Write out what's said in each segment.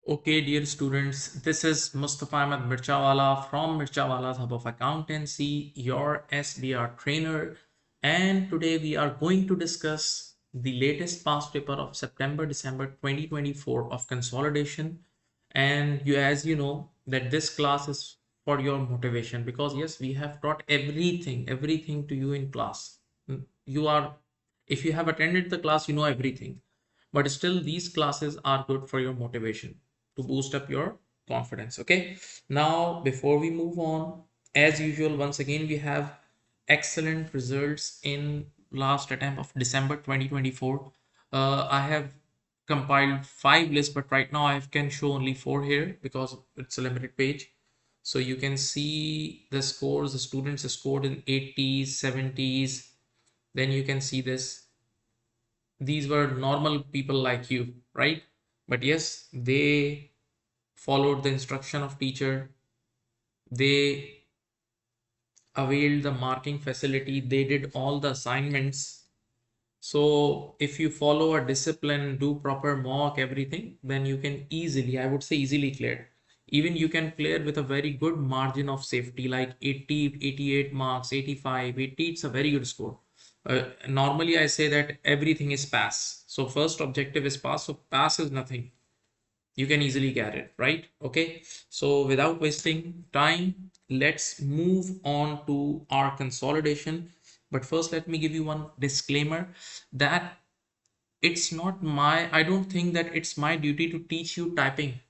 Okay, dear students, this is Mustafa Mirchawala from Mirchawala's Hub of Accountancy, your SBR trainer. And today we are going to discuss the latest past paper of September December 2024 of consolidation. And as you know, that this class is for your motivation because yes, we have taught everything to you in class. You are, if you have attended the class, you know everything, but still these classes are good for your motivation to boost up your confidence. Okay, now before we move on, as usual, once again we have excellent results in last attempt of December 2024. I have compiled 5 lists, but right now I can show only 4 here because it's a limited page. So you can see the scores. The students scored in 80s, 70s. Then you can see this, these were normal people like you, right? But yes, they followed the instruction of teacher. They availed the marking facility. They did all the assignments. So if you follow a discipline, do proper mock, everything, then you can easily, I would say easily clear. Even you can clear with a very good margin of safety, like 80, 88 marks, 85, 80, it's a very good score. Normally I say that everything is pass. So first objective is pass. So pass is nothing. You can easily get it, right? Okay. So without wasting time, let's move on to our consolidation. But first, let me give you one disclaimer that I don't think that it's my duty to teach you typing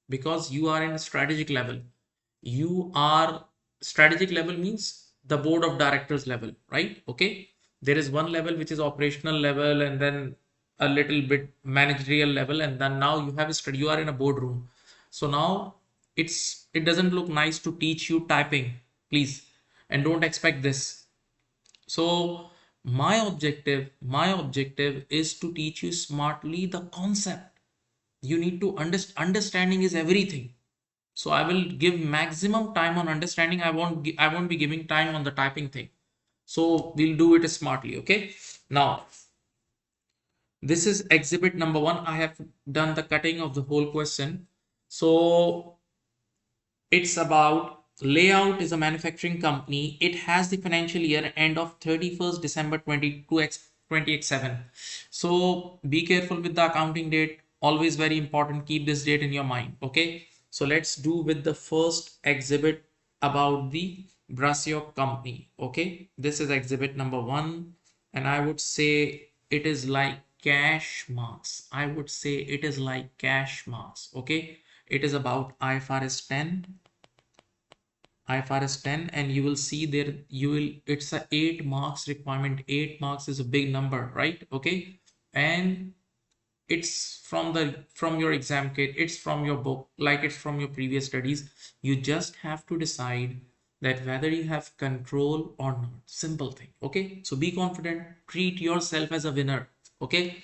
because you are in a strategic level. Strategic level means the board of directors level, right? Okay. There is one level which is operational level, and then a little bit managerial level, and then now you have a study, you are in a boardroom. So now it doesn't look nice to teach you typing, please, and don't expect this. So my objective is to teach you smartly the concept. You need to understanding is everything. So I will give maximum time on understanding. I won't be giving time on the typing thing. So we'll do it smartly. Okay. Now this is exhibit number 1. I have done the cutting of the whole question. So it's about Layout is a manufacturing company. It has the financial year end of 31st December 2027. So be careful with the accounting date. Always very important. Keep this date in your mind. Okay. So let's do with the first exhibit about the Brasio company. Okay. This is exhibit number 1. And I would say it is like cash marks. I would say it is like cash marks. Okay. It is about IFRS 10. IFRS 10, and you will see there it's a 8 marks requirement. 8 marks is a big number, right? Okay. And it's from your exam kit, it's from your book, like it's from your previous studies. You just have to decide that whether you have control or not. Simple thing. Okay. So be confident, treat yourself as a winner. Okay.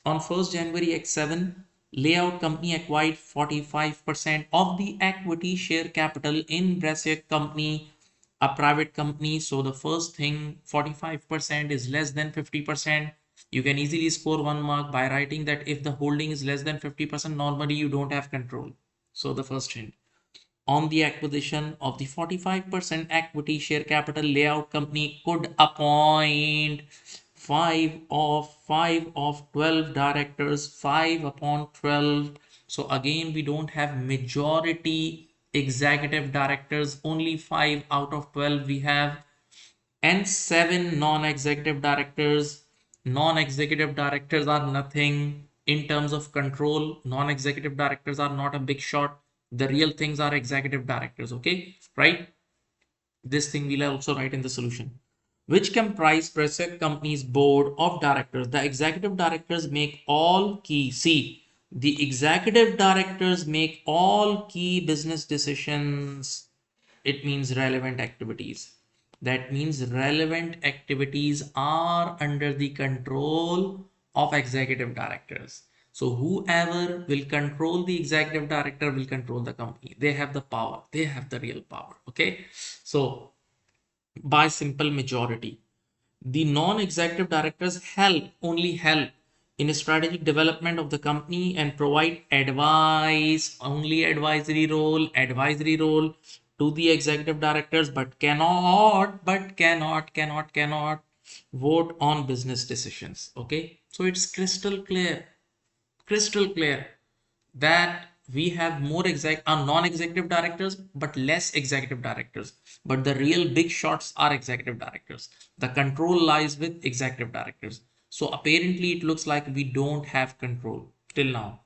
On 1st January X7, Layout Company acquired 45% of the equity share capital in Brasic Company, a private company. So the first thing, 45% is less than 50%. You can easily score 1 mark by writing that if the holding is less than 50%, normally you don't have control. So the first hint. On the acquisition of the 45% equity share capital, Layout Company could appoint 5 of 12 directors, 5 upon 12. So again, we don't have majority executive directors, only 5 out of 12 we have, and 7 non-executive directors. Non-executive directors are nothing in terms of control. Non-executive directors are not a big shot. The real things are executive directors. Okay, right? This thing we'll also write in the solution. Which comprise Presec company's board of directors. The executive directors make all key. See, the executive directors make all key business decisions. It means relevant activities. That means relevant activities are under the control of executive directors. So whoever will control the executive director will control the company. They have the power. They have the real power. Okay. So by simple majority, the non-executive directors only help in strategic development of the company and provide advice, only advisory role to the executive directors, but cannot vote on business decisions. Okay, so it's crystal clear that we have more non-executive directors but less executive directors, but the real big shots are executive directors. The control lies with executive directors. So apparently it looks like we don't have control till now.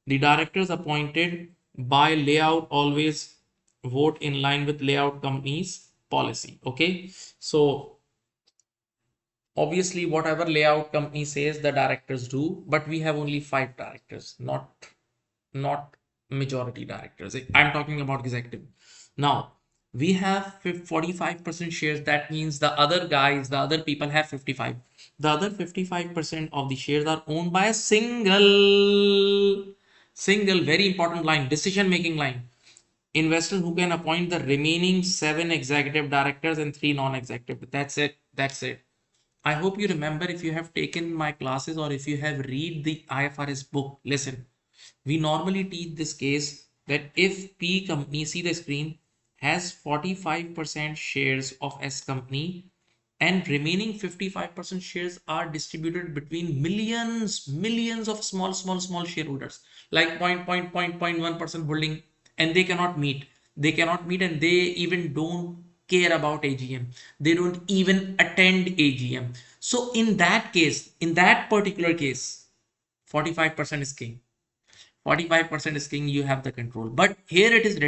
The directors appointed by layout always vote in line with layout company's policy. Okay, so obviously whatever layout company says the directors do, but we have only 5 directors, not majority directors. I'm talking about executive. Now we have 45% shares. That means the other guys, the other people have 55. The other 55% of the shares are owned by a single very important line, decision making line. Investors who can appoint the remaining 7 executive directors and 3 non-executive. That's it. I hope you remember, if you have taken my classes or if you have read the IFRS book. Listen, we normally teach this case that if P company, see the screen, has 45% shares of S company and remaining 55% shares are distributed between millions of small shareholders, like 0.1% holding, and they cannot meet and they even don't care about AGM. They don't even attend AGM. So in that case, in that particular case, 45% is king. 45% is king, you have the control. But here it is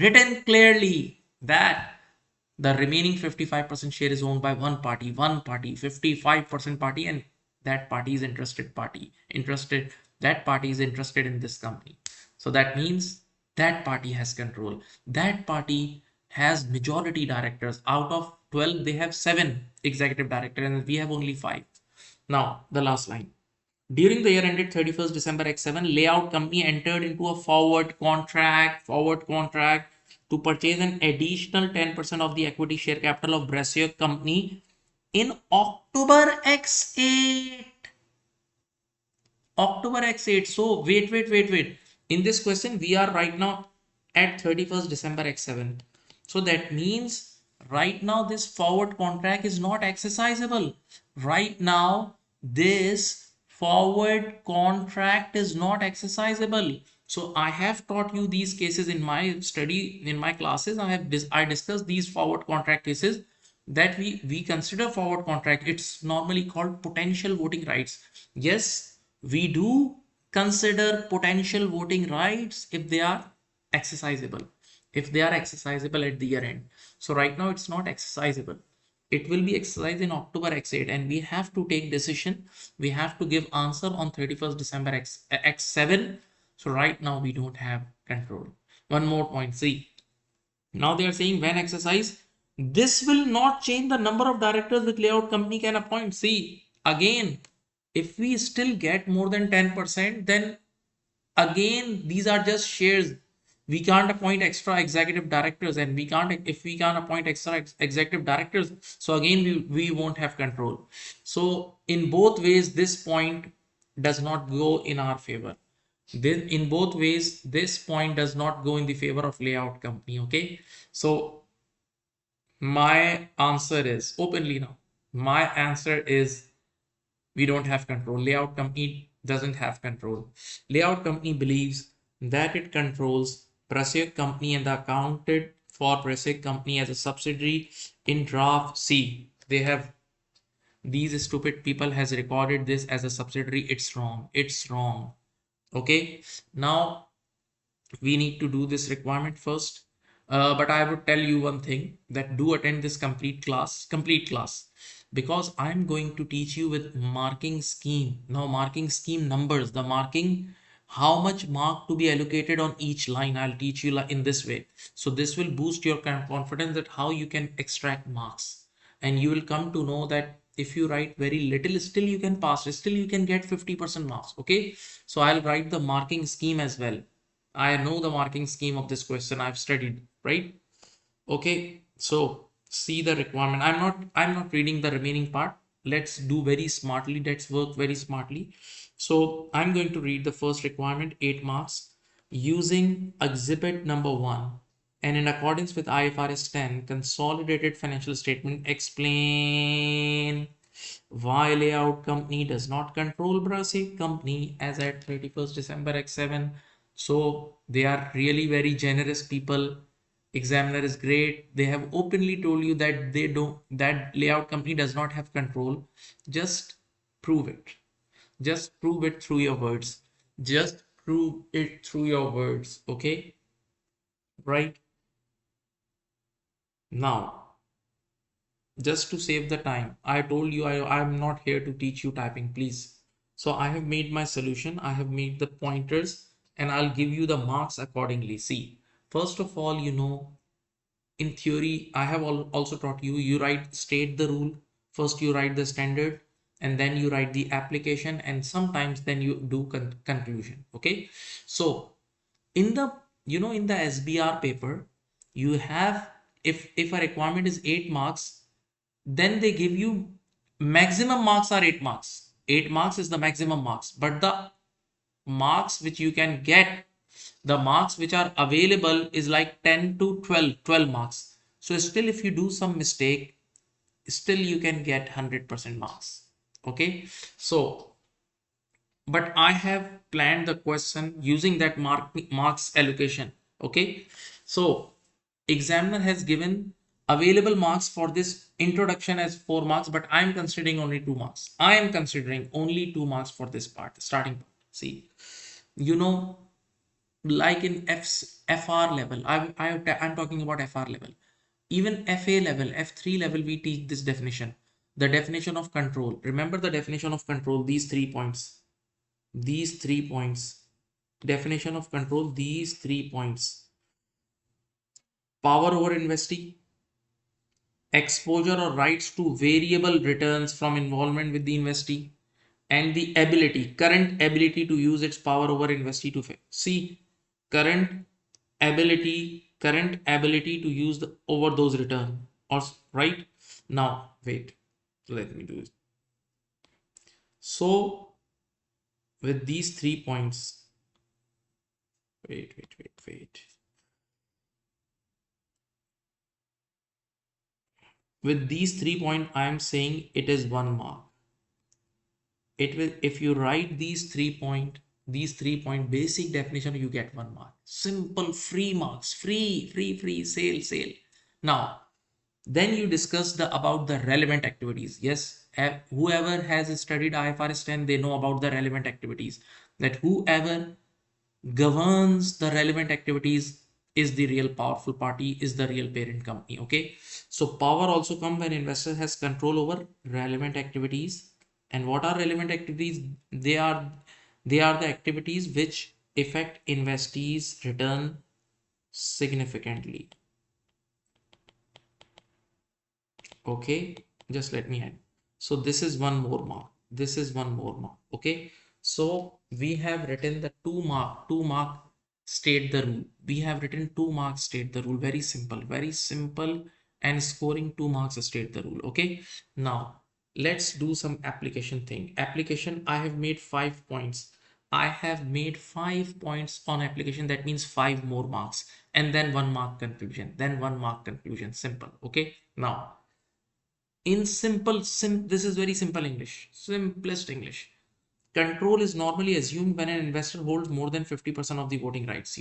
written clearly that the remaining 55% share is owned by one party, 55% party, and that party is that party is interested in this company. So that means that party has control. That party has majority directors. Out of 12, they have 7 executive directors, and we have only 5. Now, the last line. During the year ended 31st December X7, layout company entered into a forward contract to purchase an additional 10% of the equity share capital of Brasier company in October X8. October X8. So wait. In this question, we are right now at 31st December X7. So that means right now this forward contract is not exercisable. Right now, this forward contract is not exercisable. So I have taught you these cases in my study, in my classes. I discussed these forward contract cases that we consider forward contract. It's normally called potential voting rights. Yes, we do consider potential voting rights if they are exercisable. If they are exercisable at the year end. So right now it's not exercisable. It will be exercised in October X8, and we have to take decision. We have to give answer on 31st December X7. So right now we don't have control. One more point. See, now they are saying when exercise, this will not change the number of directors which layout company can appoint. See, again, if we still get more than 10%, then again, these are just shares. We can't appoint extra executive directors, and if we can't appoint extra executive directors, so again we won't have control. So in both ways, this point does not go in our favor. Then in both ways, this point does not go in the favor of layout company. Okay, so my answer is openly now. My answer is we don't have control. Layout company doesn't have control. Layout company believes that it controls Prasek company and accounted for Prasek company as a subsidiary in draft C. They have, these stupid people has recorded this as a subsidiary. It's wrong. It's wrong. Okay. Now we need to do this requirement first. But I would tell you one thing, that do attend this complete class, because I'm going to teach you with marking scheme. Now marking scheme numbers, the marking, how much mark to be allocated on each line, I'll teach you in this way. So this will boost your confidence that how you can extract marks, and you will come to know that if you write very little, still you can pass, still you can get 50% marks. Okay, so I'll write the marking scheme as well. I know the marking scheme of this question, I've studied, right? Okay, so see the requirement. I'm not reading the remaining part. let's do very smartly. Let's work very smartly. So I'm going to read the first requirement, 8 marks, using exhibit number 1 and in accordance with IFRS 10 consolidated financial statement, explain why layout company does not control Brasic company as at 31st December X7. So they are really very generous people. Examiner is great. They have openly told you that they don't, that layout company does not have control. Just prove it. Just prove it through your words. Just prove it through your words. Okay. Right now, just to save the time, I told you I'm not here to teach you typing, please. So I have made my solution. I have made the pointers and I'll give you the marks accordingly. See, first of all, in theory, I have also taught you, state the rule. First, you write the standard and then you write the application and sometimes then you do conclusion. Okay. So in the, in the SBR paper, you have, if a requirement is 8 marks, then they give you maximum marks are 8 marks. 8 marks is the maximum marks, but the marks which you can get, the marks which are available is like 10 to 12 marks. So still if you do some mistake, still you can get 100% marks. Okay. So but I have planned the question using that marks allocation. Okay. So examiner has given available marks for this introduction as 4 marks, but I am considering only 2 marks. I am considering only 2 marks for this part, starting part. See, you know, like in FR level, I'm talking about FR level. Even FA level, F3 level, we teach this definition. The definition of control. Remember the definition of control, these 3 points. These 3 points. Definition of control, these 3 points. Power over investee, exposure or rights to variable returns from involvement with the investee, and the current ability to use its power over investee to see current current ability to use over those return, or right now. Wait, let me do it. So with these 3 points, wait. With these 3 points, I am saying it is 1 mark. It will, if you write these 3 point basic definition, you get 1 mark. Simple, free marks, free, sale. Now, then you discuss about the relevant activities. Yes, whoever has studied IFRS 10, they know about the relevant activities. That whoever governs the relevant activities is the real powerful party, is the real parent company. Okay. So power also comes when investor has control over relevant activities. And what are relevant activities? They are the activities which affect investees' return significantly. Okay, just let me add. So this is one more mark. This is one more mark. Okay. So we have written the 2 mark state the rule. We have written 2 marks state the rule. Very simple, and scoring 2 marks state the rule. Okay. Now let's do some application thing. Application, I have made 5 points. I have made 5 points on application. That means 5 more marks, and then 1 mark conclusion, then 1 mark conclusion. Simple. Okay. Now in this is very simple English, simplest English. Control is normally assumed when an investor holds more than 50% of the voting rights,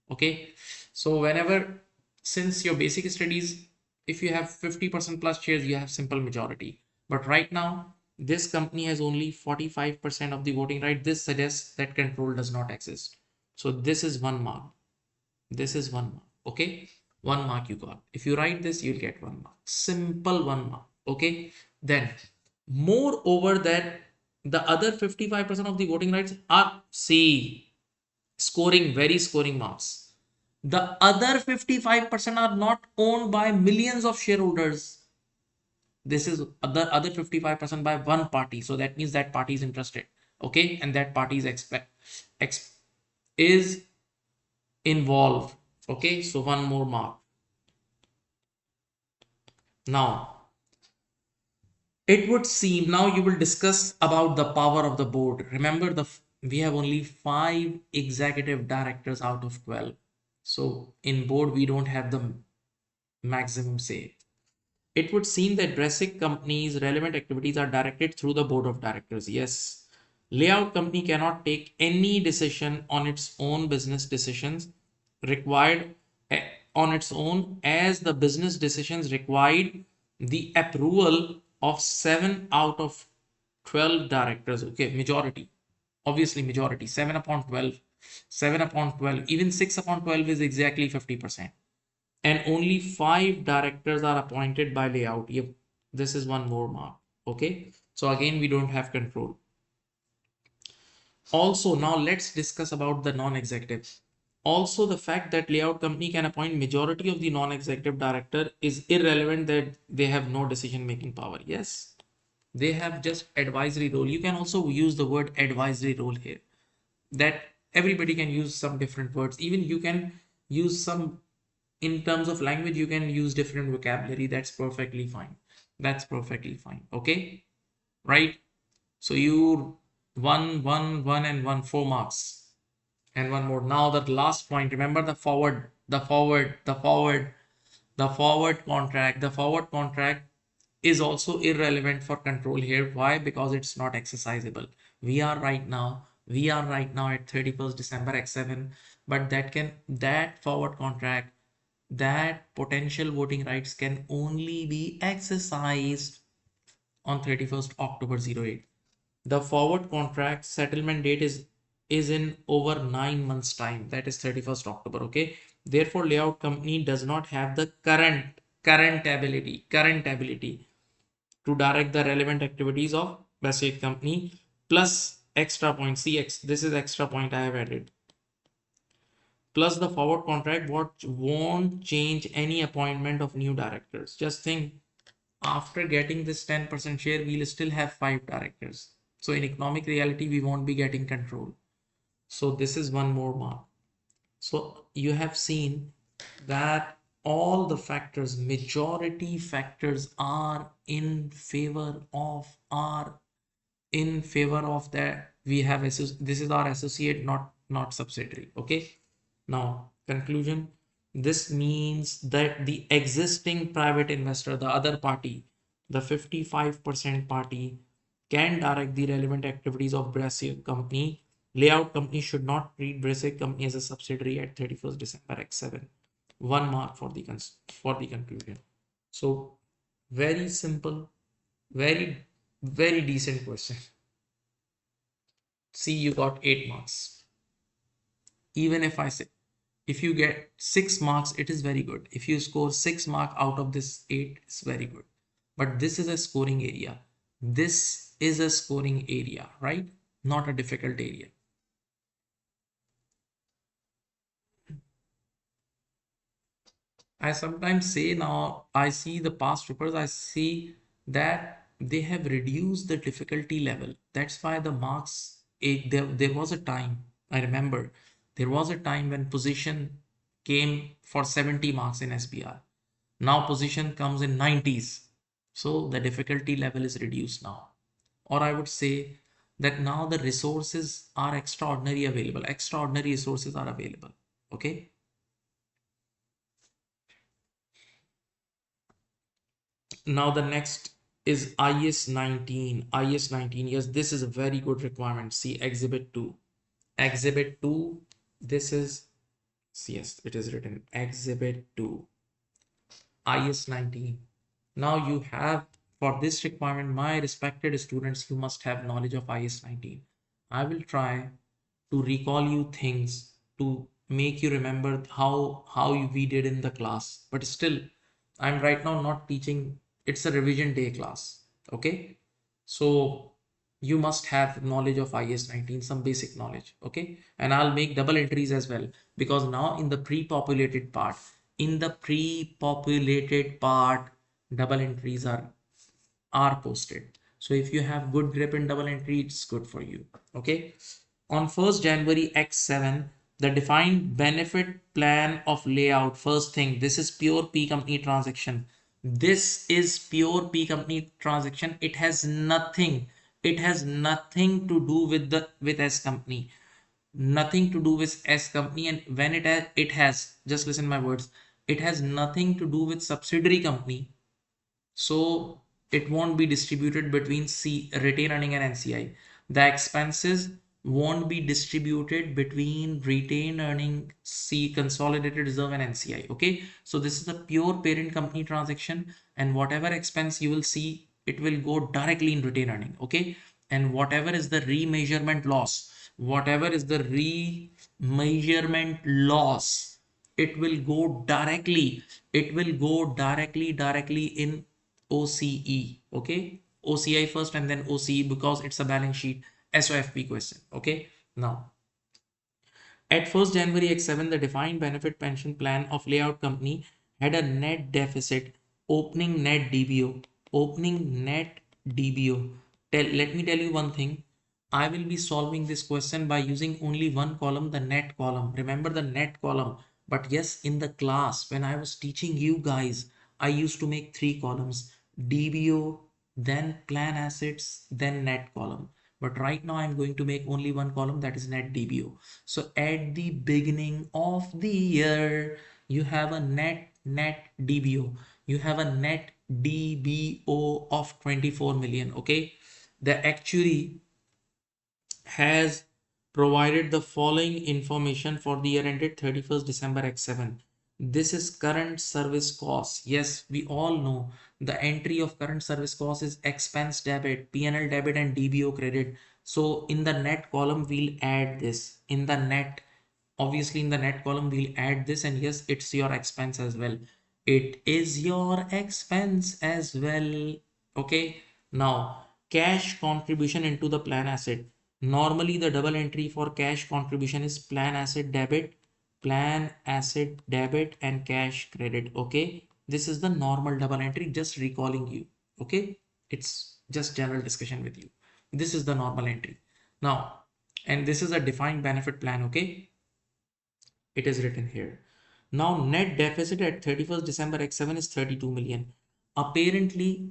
okay. So whenever, since your basic studies, if you have 50% plus shares, you have simple majority. But right now this company has only 45% of the voting right. This suggests that control does not exist. So this is 1 mark. This is 1 mark. Okay. 1 mark you got. If you write this, you'll get 1 mark. Simple 1 mark. Okay. Then moreover that the other 55% of the voting rights are scoring marks. The other 55% are not owned by millions of shareholders. This is other 55% by one party. So that means that party is interested. Okay. And that party is involved. Okay. So 1 more mark. Now, It would seem now you will discuss about the power of the board. Remember we have only 5 executive directors out of 12. So in board we don't have the maximum say. It would seem that Dressic company's relevant activities are directed through the board of directors. Yes. Layout company cannot take any decision on its own business decisions required on its own, as the business decisions required the approval of 7 out of 12 directors. Okay, majority. Obviously majority. 7 upon 12. 7 upon 12. Even 6 upon 12 is exactly 50%. And only 5 directors are appointed by layout. Yep, this is one more mark. Okay, so again we don't have control. Also, now let's discuss about the non-executives. Also, the fact that layout company can appoint majority of the non-executive director is irrelevant, that they have no decision making power. Yes, they have just advisory role. You can also use the word advisory role here. That everybody can use some different words. Even you can use some, in terms of language, you can use different vocabulary. That's perfectly fine. That's perfectly fine. Okay, right? So you one and one, 4 marks and one more. Now the last point. Remember the forward contract. The forward contract is also irrelevant for control here. Why? Because it's not exercisable. We are right now at 31st December X7, but that forward contract, that potential voting rights can only be exercised on 31st October 08. The forward contract settlement date is in over 9 months time, that is 31st October. Okay, therefore layout company does not have the current ability to direct the relevant activities of basic company. Plus extra point CX, this is extra point I have added. Plus the forward contract what won't change any appointment of new directors. Just think, after getting this 10% share, we'll still have 5 directors. So in economic reality, we won't be getting control. So this is one more mark. So you have seen that all the factors, majority factors are in favor of that we have this is our associate, not subsidiary. Okay, now conclusion. This means that the existing private investor, the other party, the 55% party, can direct the relevant activities of Brazil company. Layout company should not treat Brazil company as a subsidiary at 31st December X7. One mark for the conclusion. So very simple, very decent question. See, you got 8 marks. Even if I say, if you get 6 marks, it is very good. If you score 6 marks out of this 8, it's very good. But this is a scoring area. This is a scoring area, right? Not a difficult area. I sometimes say, now I see the past papers, I see that they have reduced the difficulty level. That's why the marks, there was a time, I remember, there was a time when position came for 70 marks in SBR. Now position comes in 90s. So the difficulty level is reduced now. Or I would say that now the resources are extraordinary available. Extraordinary resources are available. Okay. Now the next is IS 19. IS 19. Yes, this is a very good requirement. See Exhibit 2. Exhibit 2. This is, yes, it is written Exhibit 2. IS 19. Now you have, for this requirement, my respected students, you must have knowledge of IS 19. I will try to recall you things to make you remember how we did in the class. But still, I'm right now not teaching. It's a revision day class. Okay. So you must have knowledge of IS 19, some basic knowledge. Okay. And I'll make double entries as well, because now in the pre-populated part, double entries are posted. So if you have good grip in double entry, it's good for you. Okay. On 1st January X7, the defined benefit plan of layout. First thing, this is pure P company transaction. This is pure P company transaction. It has nothing to do with the with S company. Nothing to do with S company. And when it has, just listen my words, it has nothing to do with subsidiary company. So it won't be distributed between retained earning and NCI. The expenses won't be distributed between retained earning, consolidated reserve and NCI. Okay, so this is a pure parent company transaction, and whatever expense you will see, it will go directly in retained earning. Okay, and whatever is the remeasurement loss, it will go directly in OCE. Okay, OCI first and then OCE, because it's a balance sheet SOFP question. Okay, now at 1st January X7, the defined benefit pension plan of layout company had a net deficit, opening net DBO. Opening net DBO. Let me tell you one thing. I will be solving this question by using only one column, the net column. Remember the net column. But yes, in the class, when I was teaching you guys, I used to make three columns: DBO, then plan assets, then net column. But right now I'm going to make only one column, that is net DBO. So at the beginning of the year, you have a net DBO. You have a net DBO of 24 million. Okay. The actuary has provided the following information for the year ended 31st December X7. This is current service cost. Yes, we all know the entry of current service cost is expense debit, P&L debit and DBO credit. So in the net column, we'll add this. Obviously in the net column, we'll add this, and yes, it's your expense as well. It is your expense as well. Okay. Now, cash contribution into the plan asset. Normally, the double entry for cash contribution is plan asset debit, and cash credit. Okay, this is the normal double entry. Just recalling you. Okay, it's just general discussion with you. This is the normal entry. Now, and this is a defined benefit plan. Okay, it is written here. Now, net deficit at 31st December X7 is 32 million. Apparently,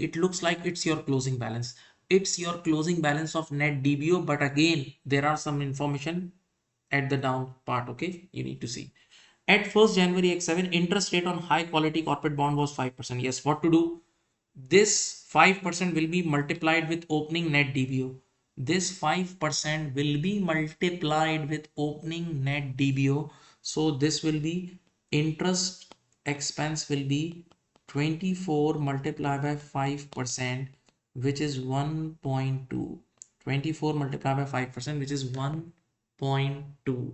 it looks like it's your closing balance. It's your closing balance of net DBO, but again, there are some information at the down part. Okay, you need to see. At 1st January X7, interest rate on high quality corporate bond was 5%. Yes, what to do? This 5% will be multiplied with opening net DBO. This 5% will be multiplied with opening net DBO. So this will be interest expense will be 24 multiplied by 5%, which is 1.2. 24 multiplied by 5%, which is 1.2.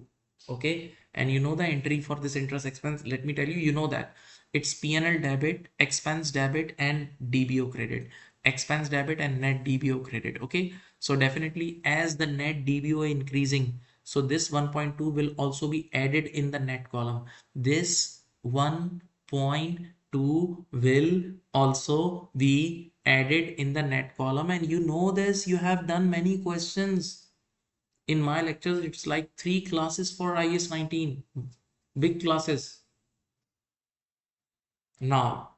Okay, and you know the entry for this interest expense. Let me tell you, you know that it's P&L debit, expense debit, and DBO credit. Expense debit and net DBO credit. Okay, so definitely as the net DBO increasing, so this 1.2 will also be added in the net column. This 1.2 will also be added in the net column, and you know this, you have done many questions in my lectures. It's like 3 classes for IS 19, big classes. Now,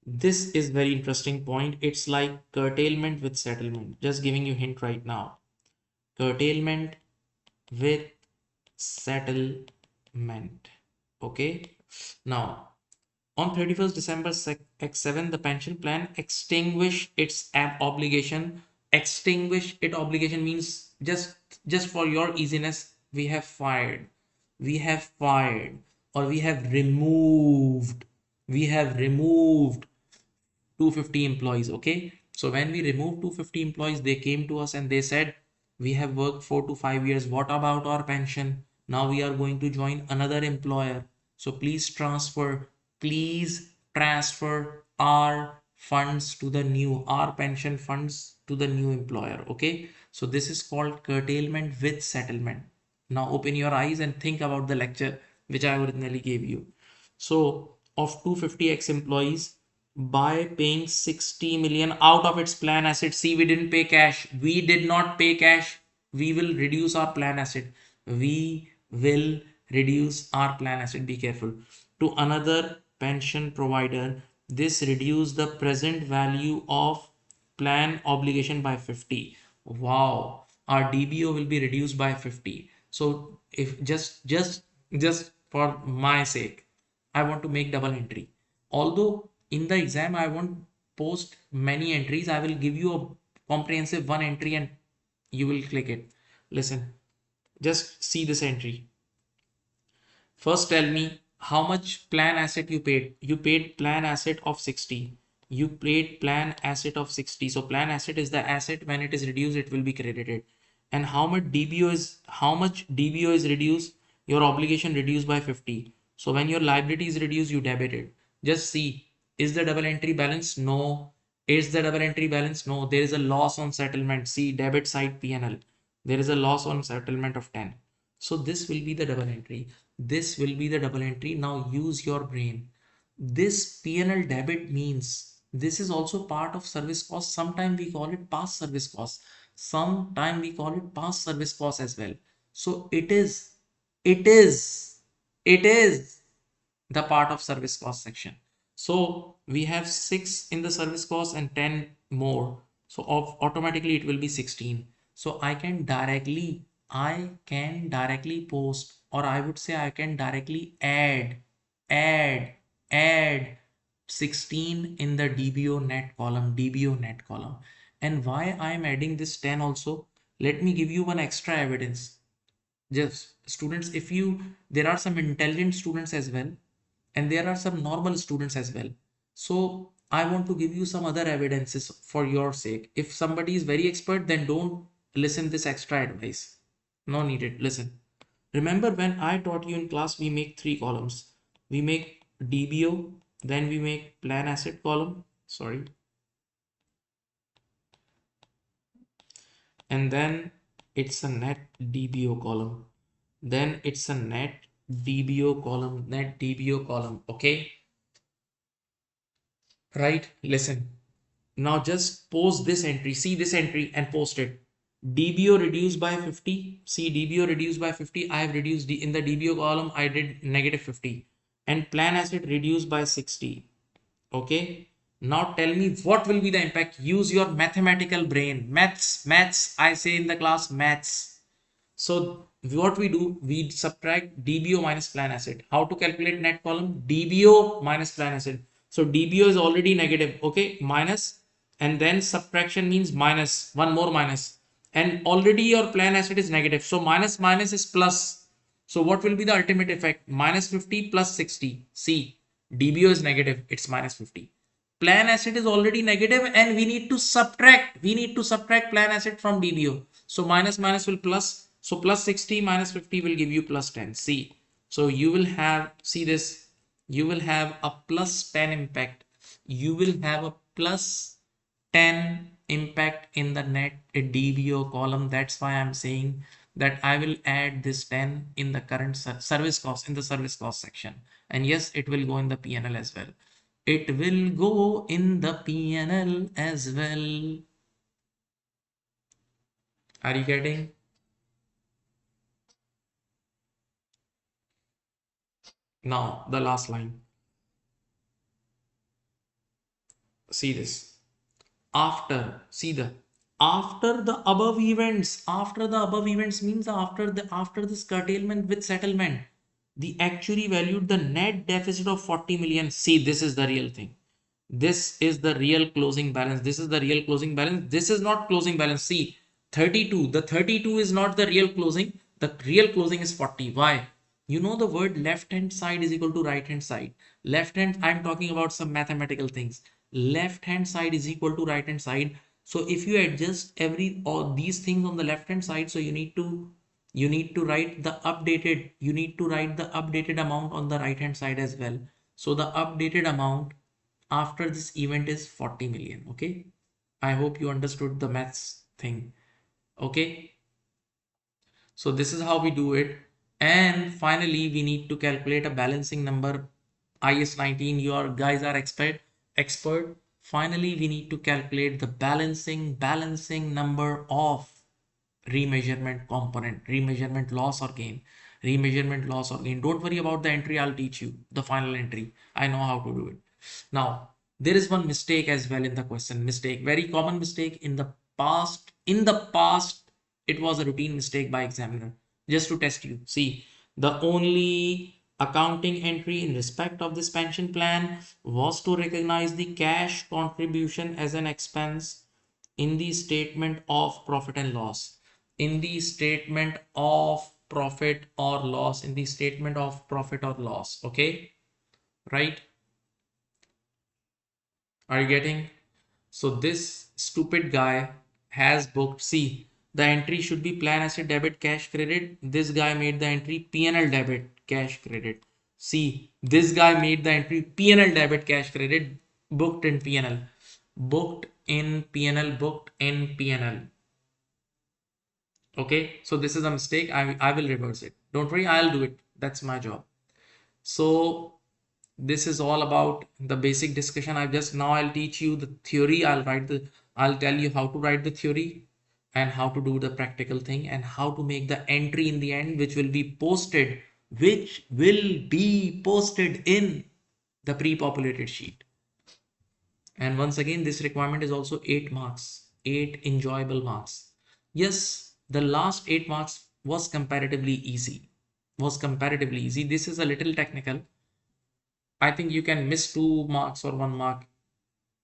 this is very interesting point. It's like curtailment with settlement. Just giving you hint right now. Curtailment with settlement. Okay. Now, on 31st December X7, the pension plan extinguished its obligation. Extinguish it obligation means just for your easiness, we have fired. We have fired, or we have removed 250 employees. Okay, so when we removed 250 employees, they came to us and they said, we have worked 4 to 5 years, what about our pension? Now we are going to join another employer, so please transfer our funds to the new our pension funds to the new employer. Okay, so this is called curtailment with settlement. Now open your eyes and think about the lecture which I originally gave you. So of 250 ex-employees, by paying 60 million out of its plan asset. See, we didn't pay cash. We did not pay cash. We will reduce our plan asset. We will reduce our plan asset. Be careful. To another pension provider, this reduce the present value of plan obligation by 50. Wow, our DBO will be reduced by 50. So if just for my sake, I want to make double entry. Although in the exam I won't post many entries, I will give you a comprehensive one entry and you will click it. Listen, just see this entry. First tell me how much plan asset you paid. You paid plan asset of 60. You paid plan asset of 60. So plan asset is the asset, when it is reduced, it will be credited. And how much DBO is reduced? Your obligation reduced by 50. So when your liability is reduced, you debit it. Just see, is the double entry balance? No. Is the double entry balance? No. There is a loss on settlement. See debit side P&L. There is a loss on settlement of 10. So this will be the double entry. This will be the double entry. Now use your brain. This P&L debit means this is also part of service cost. Sometimes we call it past service cost. Sometimes we call it past service cost as well. So it is, it is the part of service cost section. So we have 6 in the service cost and 10 more. So automatically it will be 16. So I can directly post, or I would say I can directly add, add 16 in the DBO net column, DBO net column. And why I am adding this 10 also? Let me give you one extra evidence. Just students, if you, there are some intelligent students as well, and there are some normal students as well. So I want to give you some other evidences for your sake. If somebody is very expert, then don't listen this extra advice. No needed. Listen. Remember when I taught you in class, we make 3 columns. We make DBO, then we make plan asset column. Sorry. And then it's a net DBO column. Then it's a net DBO column, net DBO column. Okay. Right, listen. Now just post this entry, see this entry and post it. DBO reduced by 50. See DBO reduced by 50. I have reduced in the DBO column, I did negative 50. And plan asset reduced by 60. Okay. Now tell me what will be the impact. Use your mathematical brain. Maths. I say in the class maths. So what we do, we subtract DBO minus plan asset. How to calculate net column? DBO minus plan asset. So DBO is already negative, okay, minus, and then subtraction means minus, one more minus, and already your plan asset is negative. So minus minus is plus. So what will be the ultimate effect? Minus 50 plus 60. See, DBO is negative, it's minus 50. Plan asset is already negative and we need to subtract plan asset from DBO. So minus minus will plus. So plus 60 minus 50 will give you plus 10. See, so you will have, see this, you will have a plus 10 impact. You will have a plus 10 impact in the net DBO column. That's why I'm saying that I will add this 10 in the current service cost, in the service cost section. And yes, it will go in the P&L as well. It will go in the P&L as well. Are you getting? Now the last line. See this. After, see the after the above events. After the above events means after this curtailment with settlement, the actuary valued the net deficit of 40 million. See, this is the real thing. This is the real closing balance. This is the real closing balance. This is not closing balance. See, 32. The 32 is not the real closing. The real closing is 40. Why? You know the word left hand side is equal to right hand side. Left hand, I'm talking about some mathematical things. Left hand side is equal to right hand side. So if you adjust all these things on the left hand side, so you need to write the updated amount on the right hand side as well. So the updated amount after this event is 40 million. Okay, I hope you understood the maths thing. Okay, so this is how we do it. And finally we need to calculate a balancing number. IS 19, your guys are expert. Finally we need to calculate the balancing number of remeasurement component, remeasurement loss or gain. Don't worry about the entry, I'll teach you the final entry. I know how to do it. Now There is one mistake as well in the question. Mistake, very common mistake in the past. In the past, it was a routine mistake by examiner just to test you. See, the only accounting entry in respect of this pension plan was to recognize the cash contribution as an expense in the statement of profit and loss. In the statement of profit or loss. In the statement of profit or loss. Okay, right? Are you getting? So this stupid guy has booked. See, the entry should be plan asset debit cash credit. This guy made the entry P&L debit cash credit. See, this guy made the entry P&L debit cash credit, booked in P&L. Booked in P&L, booked in P&L. Okay, so this is a mistake. I will reverse it. Don't worry, I'll do it. That's my job. So this is all about the basic discussion. I'll teach you the theory. I'll tell you how to write the theory and how to do the practical thing and how to make the entry in the end, which will be posted in the pre-populated sheet. And once again, this requirement is also 8 marks, 8 enjoyable marks. Yes, the last 8 marks was comparatively easy. This is a little technical. I think you can miss 2 marks or 1 mark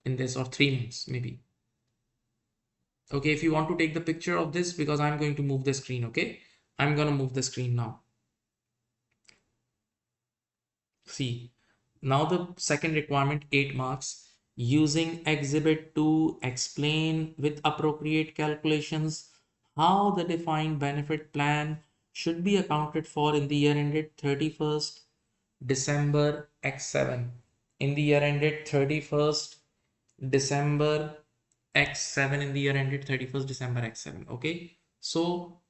in this, or 3 marks maybe. Okay, if you want to take the picture of this, because I'm going to move the screen. Okay, I'm going to move the screen now. See, now the second requirement, 8 marks, using exhibit to explain with appropriate calculations how the defined benefit plan should be accounted for in the year ended 31st December X7. In the year ended 31st December X7, in the year ended 31st December X7. Okay, so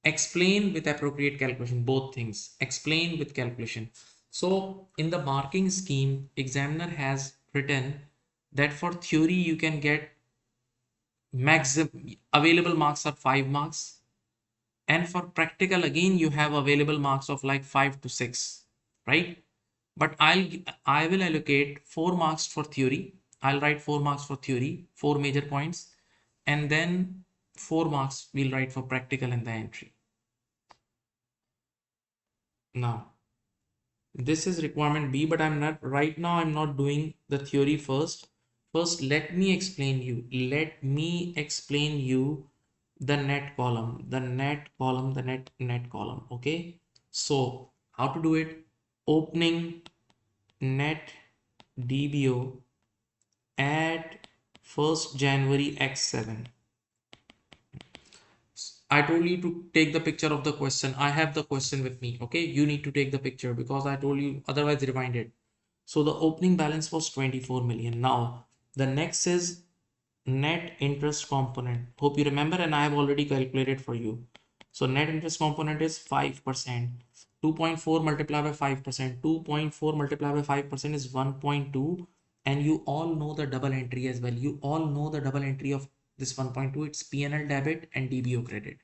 explain with appropriate calculation, both things. Explain with calculation. So in the marking scheme, examiner has written that for theory you can get maximum available marks are 5 marks, and for practical again you have available marks of like 5 to 6, right? But I will allocate 4 marks for theory. I'll write 4 marks for theory, 4 major points, and then 4 marks we'll write for practical in the entry. Now this is requirement B, but I'm not doing the theory first. Let me explain you the net column, net column. Okay, so how to do it? Opening net DBO at 1st January X7. I told you to take the picture of the question. I have the question with me. Okay, you need to take the picture because I told you, otherwise rewind it. So the opening balance was 24 million. Now the next is net interest component. Hope you remember, and I have already calculated for you. So net interest component is 5%. 2.4 multiplied by 5%. 2.4 multiplied by 5% is 1.2. And you all know the double entry as well. You all know the double entry of this 1.2. It's P&L debit and DBO credit.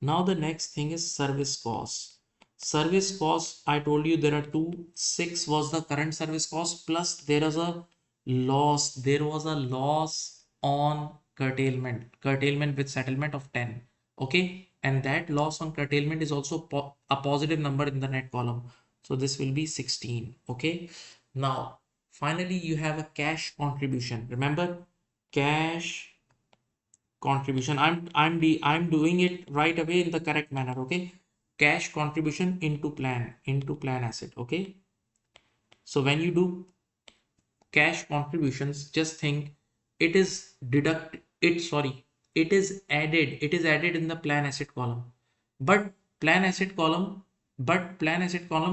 Now the next thing is service cost. Service cost, I told you there are 2. 6 was the current service cost, plus there was a loss. There was a loss on curtailment with settlement of 10. Okay, and that loss on curtailment is also a positive number in the net column. So this will be 16. Okay, now finally you have a cash contribution. Remember, cash contribution. I'm doing it right away in the correct manner. Okay, cash contribution into plan asset. Okay, so when you do cash contributions, just think it is it is added in the plan asset column, but plan asset column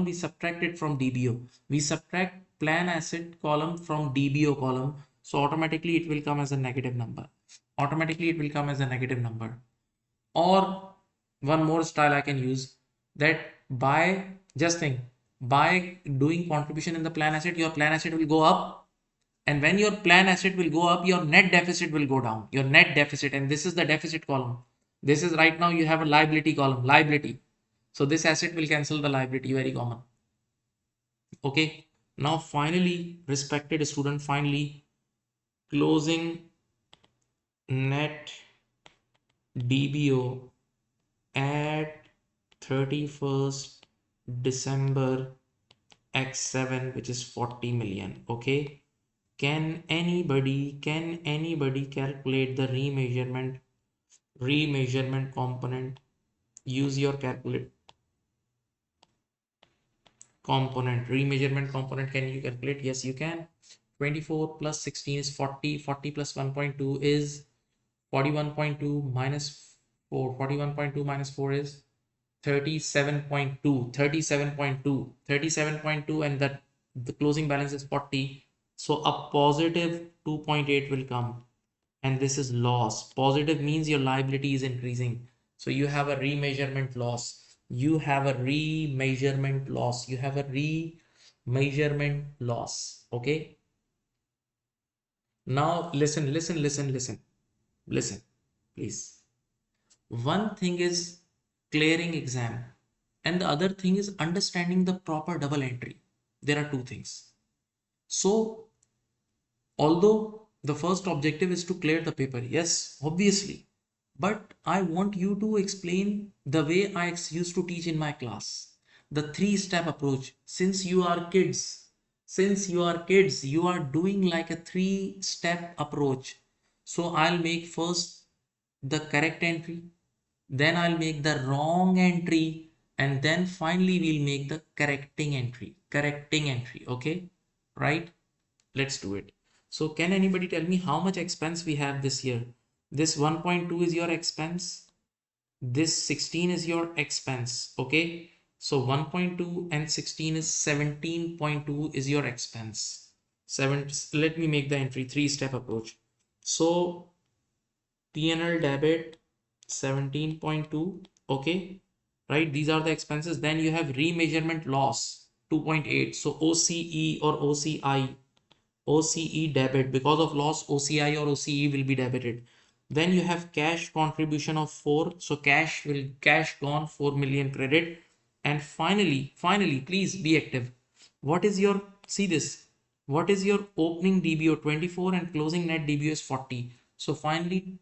we subtract it from DBO. We subtract plan asset column from DBO column, so automatically it will come as a negative number. Or one more style I can use, that by doing contribution in the plan asset, your plan asset will go up, and when your plan asset will go up, your net deficit will go down. Your net deficit, and this is the deficit column. This is right now you have a liability column, so this asset will cancel the liability, very common. Okay, Now finally, respected student, finally closing net DBO at 31st December X7, which is 40 million. Okay. Can anybody calculate the remeasurement component? Use your calculate component. Remeasurement component, can you calculate? Yes, you can. 24 plus 16 is 40. 40 plus 1.2 is 41.2 minus 4. 41.2 minus 4 is 37.2. 37.2. 37.2, and that the closing balance is 40. So a positive 2.8 will come, and this is loss. Positive means your liability is increasing. So you have a remeasurement loss. You have a remeasurement loss. You have a remeasurement loss. Okay. Now listen, listen, listen, listen, listen, please. One thing is clearing exam, and the other thing is understanding the proper double entry. There are two things. So although the first objective is to clear the paper, yes, obviously, but I want you to explain the way I used to teach in my class, the three-step approach. Since you are kids, you are doing like a three-step approach. So I'll make first the correct entry, then I'll make the wrong entry, and then finally we'll make the correcting entry. Okay, right? Let's do it. So can anybody tell me how much expense we have this year? This 1.2 is your expense. This 16 is your expense. Okay. So 1.2 and 16 is 17.2 is your expense. Let me make the entry, three-step approach. So P&L debit 17.2. Okay. Right. These are the expenses. Then you have remeasurement loss 2.8. So OCE or OCE debit, because of loss OCI or OCE will be debited. Then you have cash contribution of 4, so cash gone, 4 million credit. And finally please be active. What is your, see this, what is your opening DBO? 24, and closing net DBO is 40. So finally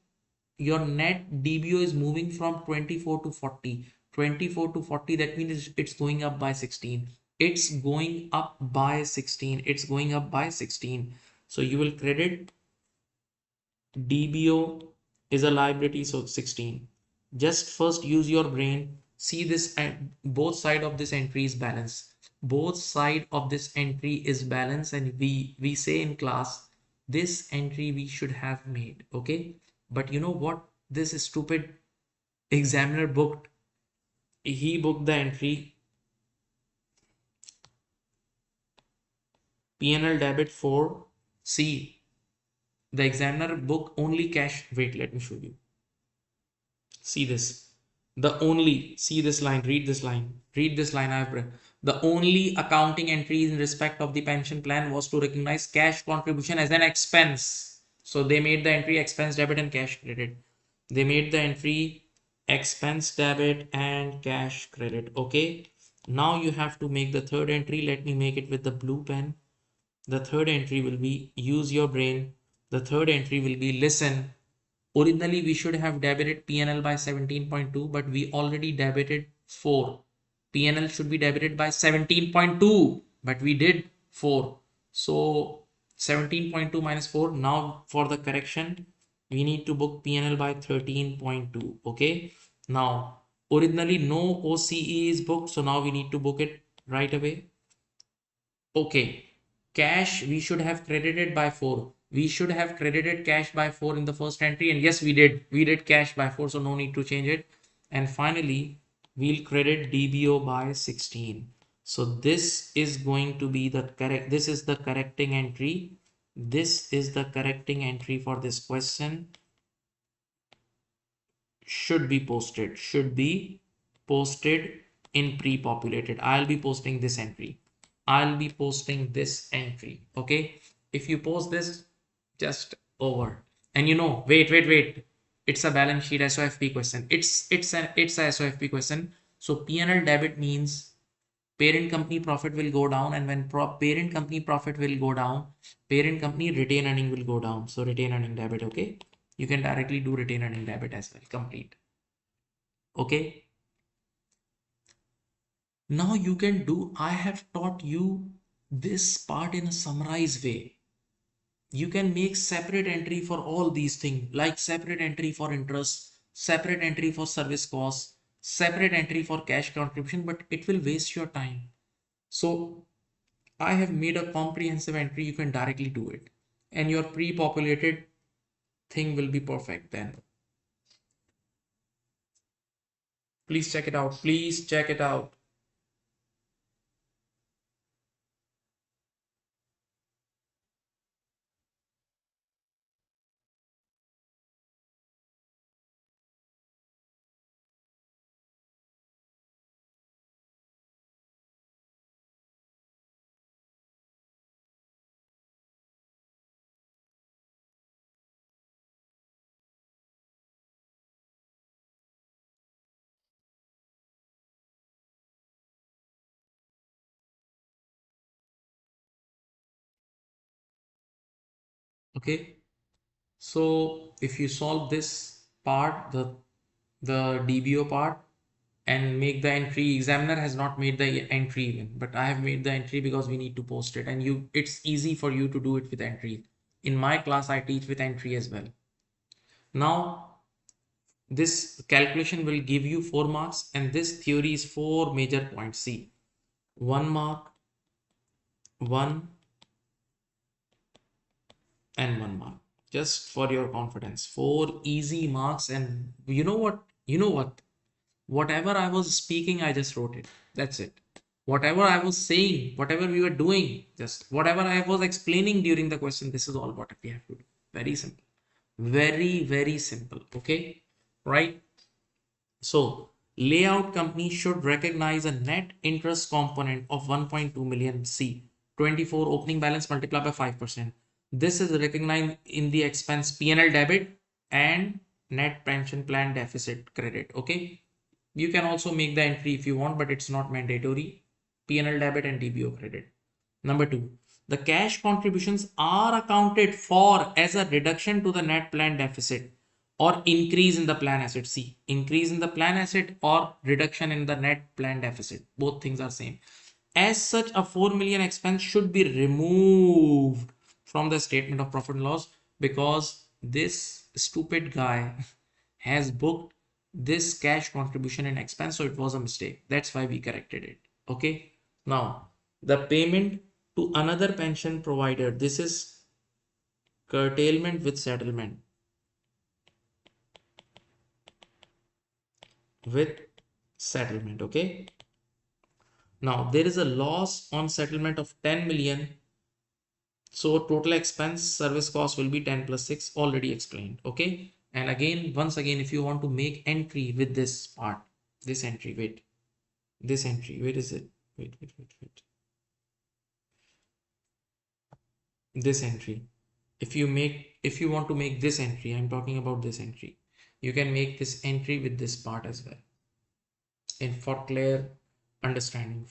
your net DBO is moving from 24 to 40. 24 to 40, that means it's going up by 16. It's going up by 16. It's going up by 16. So you will credit DBO is a liability, so 16. Just first use your brain. See this, and both side of this entry is balance. Both side of this entry is balance, and we say in class this entry we should have made. Okay, but you know what this stupid examiner booked? He booked the entry P&L debit for C. The examiner book only cash. Wait, let me show you. See this. See this line. Read this line. Read this line. The only accounting entry in respect of the pension plan was to recognize cash contribution as an expense. So they made the entry expense debit and cash credit. They made the entry expense debit and cash credit. Okay. Now you have to make the third entry. Let me make it with the blue pen. The third entry will be, use your brain. The third entry will be, listen. Originally, we should have debited P&L by 17.2, but we already debited 4. P&L should be debited by 17.2, but we did 4. So 17.2 minus 4. Now for the correction, we need to book P&L by 13.2. Okay. Now, originally no OCE is booked, so now we need to book it right away. Okay. Cash we should have credited by 4. We should have credited cash by 4 in the first entry, and yes, we did cash by 4, so no need to change it. And finally we'll credit DBO by 16. So this is going to be the correct, this is the correcting entry. This is the correcting entry for this question. Should be posted in pre-populated. I'll be posting this entry. Okay. If you post this, just over. And you know, wait. It's a balance sheet SOFP question. It's a SOFP question. So P&L debit means Parent company profit will go down, and when parent company profit will go down, parent company retain earning will go down. So retain earning debit, okay? You can directly do retain earning debit as well, complete. Okay. Now you can do, I have taught you this part in a summarized way. You can make separate entry for all these things, like separate entry for interest, separate entry for service costs, separate entry for cash contribution, but it will waste your time. So I have made a comprehensive entry. You can directly do it, and your pre-populated thing will be perfect then. Please check it out. Please check it out. Okay. So if you solve this part, the DBO part, and make the entry, examiner has not made the entry even, but I have made the entry because we need to post it, and it's easy for you to do it with entry. In my class, I teach with entry as well. Now, this calculation will give you 4 marks, and this theory is 4 major points. See, 1 mark, 1 and 1 mark, just for your confidence. 4 easy marks, and you know what? You know what? Whatever I was speaking, I just wrote it. That's it. Whatever I was saying, whatever we were doing, just whatever I was explaining during the question, this is all what we have to do. Very simple. Very, very simple. Okay. Right. So, layout company should recognize a net interest component of 1.2 million C, 24 opening balance multiplied by 5%. This is recognized in the expense P&L debit and net pension plan deficit credit. Okay. You can also make the entry if you want, but it's not mandatory. P&L debit and DBO credit. Number 2, the cash contributions are accounted for as a reduction to the net plan deficit or increase in the plan asset. See, increase in the plan asset or reduction in the net plan deficit. Both things are same. As such, a 4 million expense should be removed from the statement of profit and loss because this stupid guy has booked this cash contribution and expense, so it was a mistake. That's why we corrected it. Okay. Now, the payment to another pension provider, this is curtailment with settlement. With settlement. Okay. Now, there is a loss on settlement of 10 million. So total expense service cost will be 10 plus 6, already explained. Okay. And again, once again, if you want to make entry with this part, this entry, wait, this entry, where is it? Wait. This entry. If you want to make this entry, I'm talking about this entry. You can make this entry with this part as well. And for clear understanding,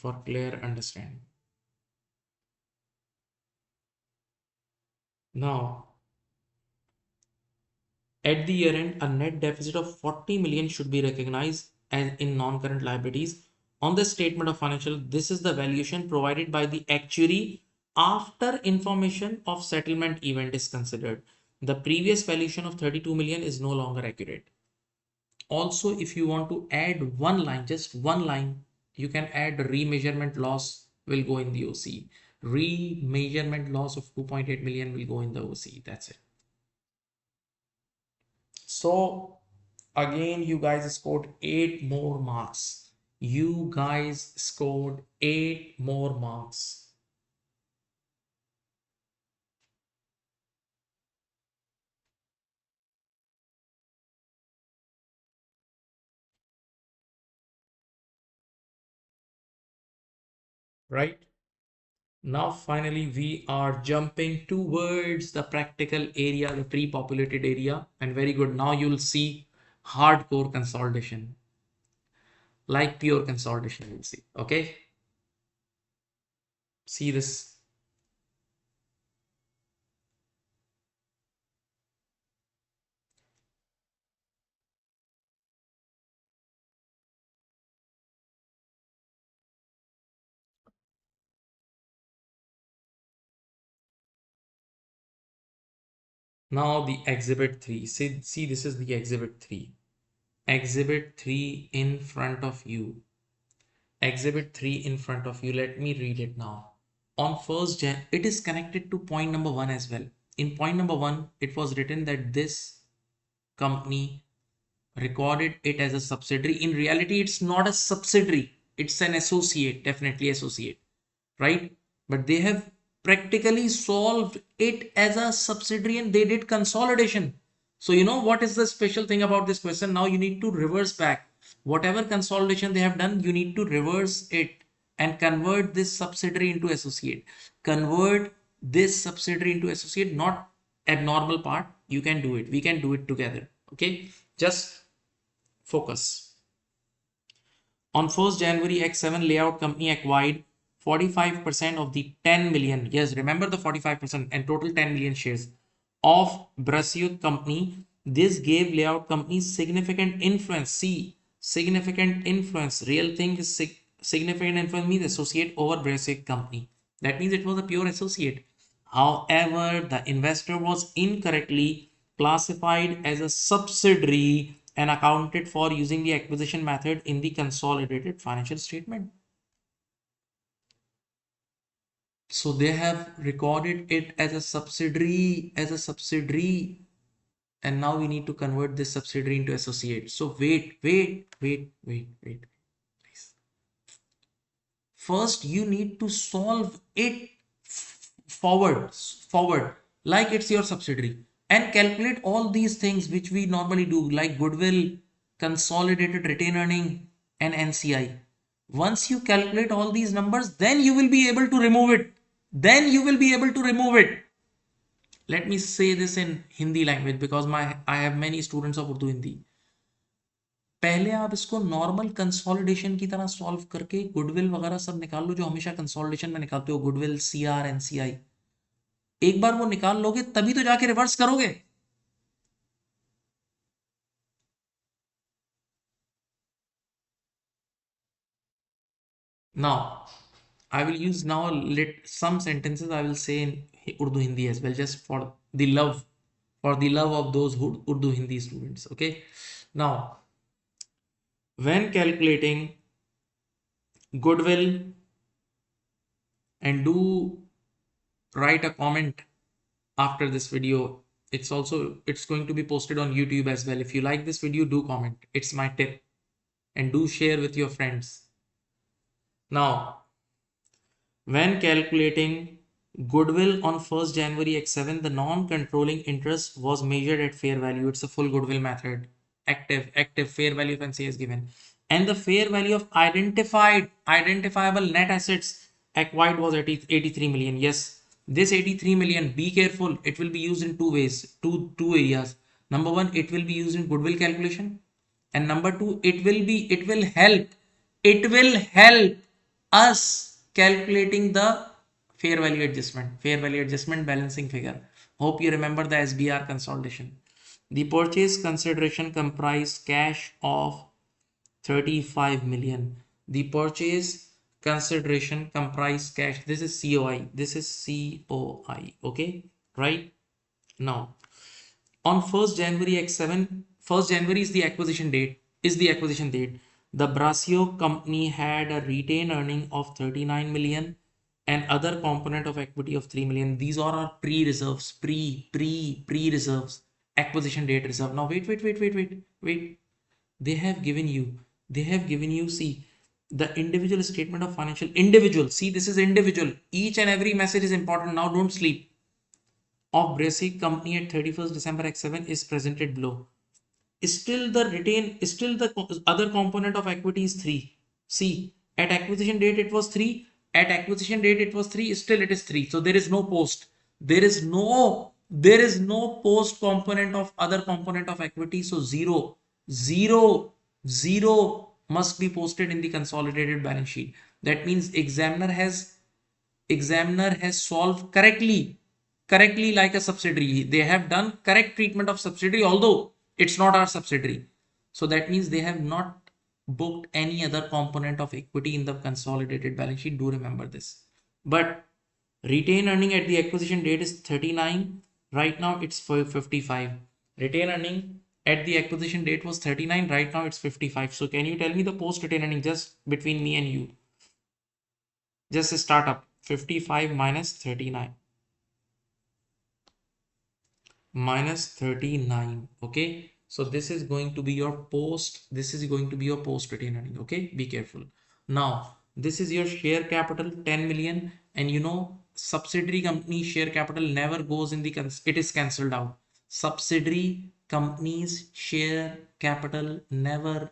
Now, at the year end, a net deficit of 40 million should be recognized as in non-current liabilities on the statement of financial. This is the valuation provided by the actuary after information of settlement event is considered. The previous valuation of 32 million is no longer accurate. Also, if you want to add one line, just one line, you can add remeasurement loss will go in the OC. Remeasurement loss of 2.8 million will go in the OC. That's it. So again, you guys scored 8 more marks. You guys scored 8 more marks. Right? Now, finally, we are jumping towards the practical area, the pre-populated area. And very good. Now you'll see hardcore consolidation, like pure consolidation, you'll see. Okay. See this. Now the exhibit 3. See, this is the exhibit 3. Exhibit 3 in front of you. Exhibit 3 in front of you. Let me read it now. On 1st Jan, it is connected to point number 1 as well. In point number 1, it was written that this company recorded it as a subsidiary. In reality, it's not a subsidiary. It's an associate, definitely associate, right? But they have practically solved it as a subsidiary and they did consolidation. So you know what is the special thing about this question? Now you need to reverse back. Whatever consolidation they have done, you need to reverse it and convert this subsidiary into associate. Convert this subsidiary into associate, not abnormal part. You can do it. We can do it together. Okay. Just focus. On 1st January, X7 Layout Company acquired 45% of the 10 million. Yes, remember the 45% and total 10 million shares of Brasiuk Company. This gave Layout Company significant influence. See, significant influence. Real thing is significant influence means associate over Brasiuk Company. That means it was a pure associate. However, the investor was incorrectly classified as a subsidiary and accounted for using the acquisition method in the consolidated financial statement. So they have recorded it as a subsidiary, and now we need to convert this subsidiary into associate. So wait. Please. First, you need to solve it forward, like it's your subsidiary, and calculate all these things which we normally do, like goodwill, consolidated retained earning, and NCI. Once you calculate all these numbers, then you will be able to remove it. Let me say this in Hindi language because I have many students of Urdu Hindi. पहले आप इसको normal consolidation की तरह solve करके goodwill वगैरह सब निकाल लो, जो हमेशा कंसोलिडेशन में निकालते हो, गुडविल, सीआर, एनसीआई। एक बार वो निकाल लोगे तभी तो जाके रिवर्स करोगे। Now, I will use now some sentences I will say in Urdu Hindi as well, just for the love of those who Urdu Hindi students. Okay. Now, when calculating goodwill, and do write a comment after this video. It's going to be posted on YouTube as well. If you like this video, do comment. It's my tip, and do share with your friends. Now, when calculating goodwill on 1st January X7, the non-controlling interest was measured at fair value. It's a full goodwill method. Active fair value of NCA is given. And the fair value of identifiable net assets acquired was 83 million. Yes, this 83 million, be careful. It will be used in two ways, two areas. Number one, it will be used in goodwill calculation. And number two, it will help us calculating the fair value adjustment balancing figure. Hope you remember the SBR consolidation. The purchase consideration comprised cash of 35 million. The purchase consideration comprised cash. This is COI. Okay, right? Now, on 1st January X7, 1st January is the acquisition date. The Brasio company had a retained earning of 39 million and other component of equity of 3 million. These are our pre-reserves, pre-reserves, acquisition date reserve. Now wait. They have given you, see, the individual statement of financial individual. See, this is individual. Each and every message is important. Now don't sleep. Of Brasic company at 31st December X7 is presented below. Still the other component of equity is 3. See, at acquisition date it was 3. Still it is 3. So there is no post. There is no post component of other component of equity. So 0 must be posted in the consolidated balance sheet. That means examiner has examiner has solved correctly like a subsidiary. They have done correct treatment of subsidiary, although it's not our subsidiary. So that means they have not booked any other component of equity in the consolidated balance sheet. Do remember this. But retained earning at the acquisition date is 39. Right now it's for 55. Retained earning at the acquisition date was 39. Right now it's 55. So can you tell me the post retained earning just between me and you? Just start up. 55 minus 39. Minus 39. Okay. So this is going to be your post retained earning. Okay. Be careful. Now, this is your share capital 10 million, and you know, subsidiary company share capital never goes in the, it is cancelled out. Subsidiary companies share capital never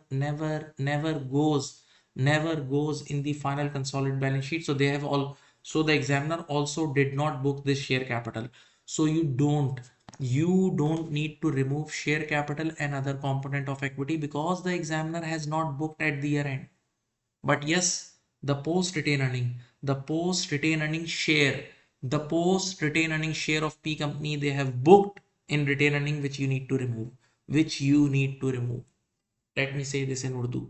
goes in the final consolidated balance sheet. So they have all, so the examiner also did not book this share capital. So you don't need to remove share capital and other component of equity because the examiner has not booked at the year end. But yes, the post retain earning share, of P company, they have booked in retain earning, which you need to remove. Let me say this in Urdu.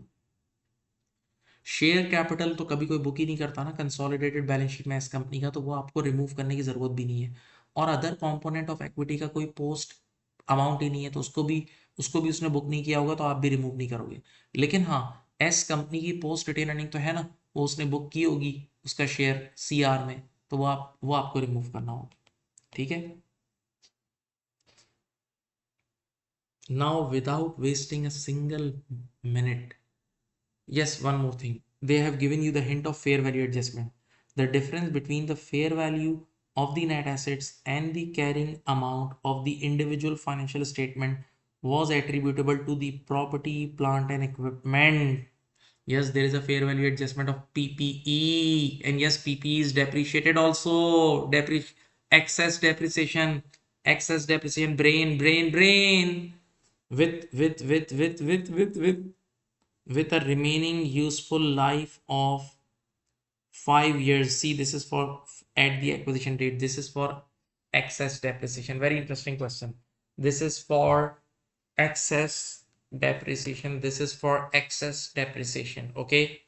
Share capital तो कभी कोई book ही नहीं करता ना consolidated balance sheet में इस company का, तो वो आपको रिमूव करने की जरूरत भी नहीं है। और अदर कंपोनेंट ऑफ इक्विटी का कोई पोस्ट अमाउंट ही नहीं है, तो उसको भी उसने बुक नहीं किया होगा, तो आप भी रिमूव नहीं करोगे। लेकिन हाँ, एस कंपनी की पोस्ट रिटेन अर्निंग तो है ना, वो उसने बुक की होगी उसका शेयर सीआर में, तो वो आपको रिमूव करना होगा। ठीक है। Now without wasting a single minute, yes, one more thing. They have given you the hint of fair value adjustment. The difference between the fair value of the net assets and the carrying amount of the individual financial statement was attributable to the property, plant, and equipment. Yes, there is a fair value adjustment of PPE, and yes, PPE is depreciated also. Excess depreciation, brain, with a remaining useful life of 5 years. See, this is for at the acquisition date. This is for excess depreciation. Very interesting question. This is for excess depreciation. This is for excess depreciation. Okay.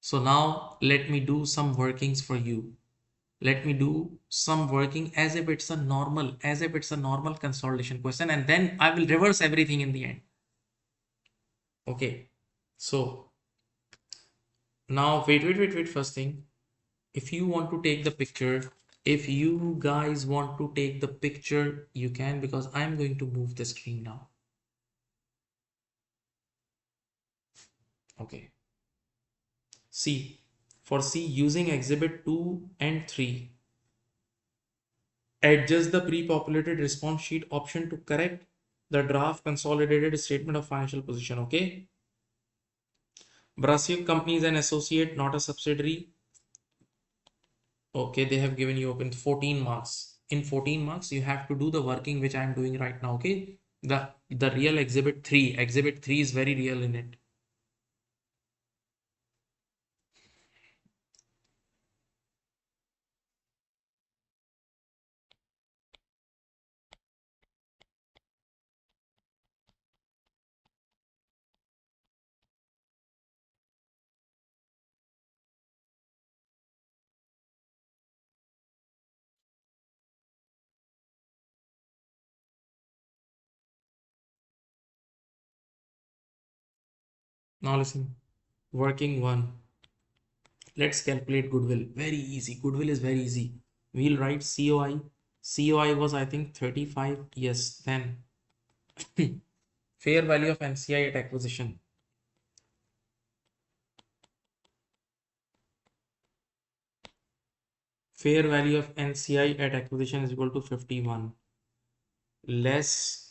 So now let me do some workings for you. Let me do some working as if it's a normal consolidation question, and then I will reverse everything in the end. Okay. So now, wait. First thing, if you want to take the picture, if you guys want to take the picture, you can, because I'm going to move the screen now. Okay. See, for C, using exhibit 2 and 3, adjust the pre-populated response sheet option to correct the draft consolidated statement of financial position. Okay. Brasilia company is an associate, not a subsidiary. Okay, they have given you open 14 marks. In 14 marks, you have to do the working which I am doing right now. Okay, the real exhibit 3. Exhibit 3 is very real in it. Now listen, working 1. Let's calculate goodwill. Very easy. Goodwill is very easy. We'll write COI. COI was, I think, 35. Yes, then fair value of NCI at acquisition. Fair value of NCI at acquisition is equal to 51 less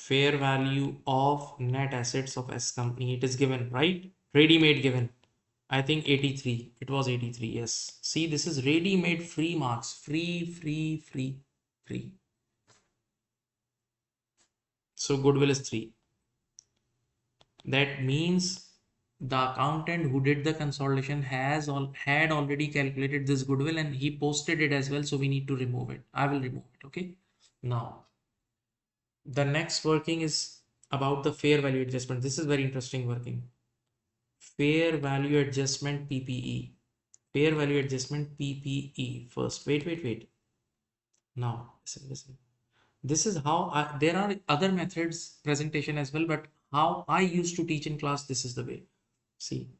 fair value of net assets of S company. It is given, right? Ready-made given. I think 83. It was 83. Yes. See, this is ready-made free marks. Free. So goodwill is 3. That means the accountant who did the consolidation had already calculated this goodwill and he posted it as well, so we need to remove it. I will remove it. Okay, now the next working is about the fair value adjustment. This is very interesting working. Fair value adjustment PPE. Fair value adjustment PPE first. Wait. Now listen. This is how there are other methods presentation as well, but how I used to teach in class, this is the way. See,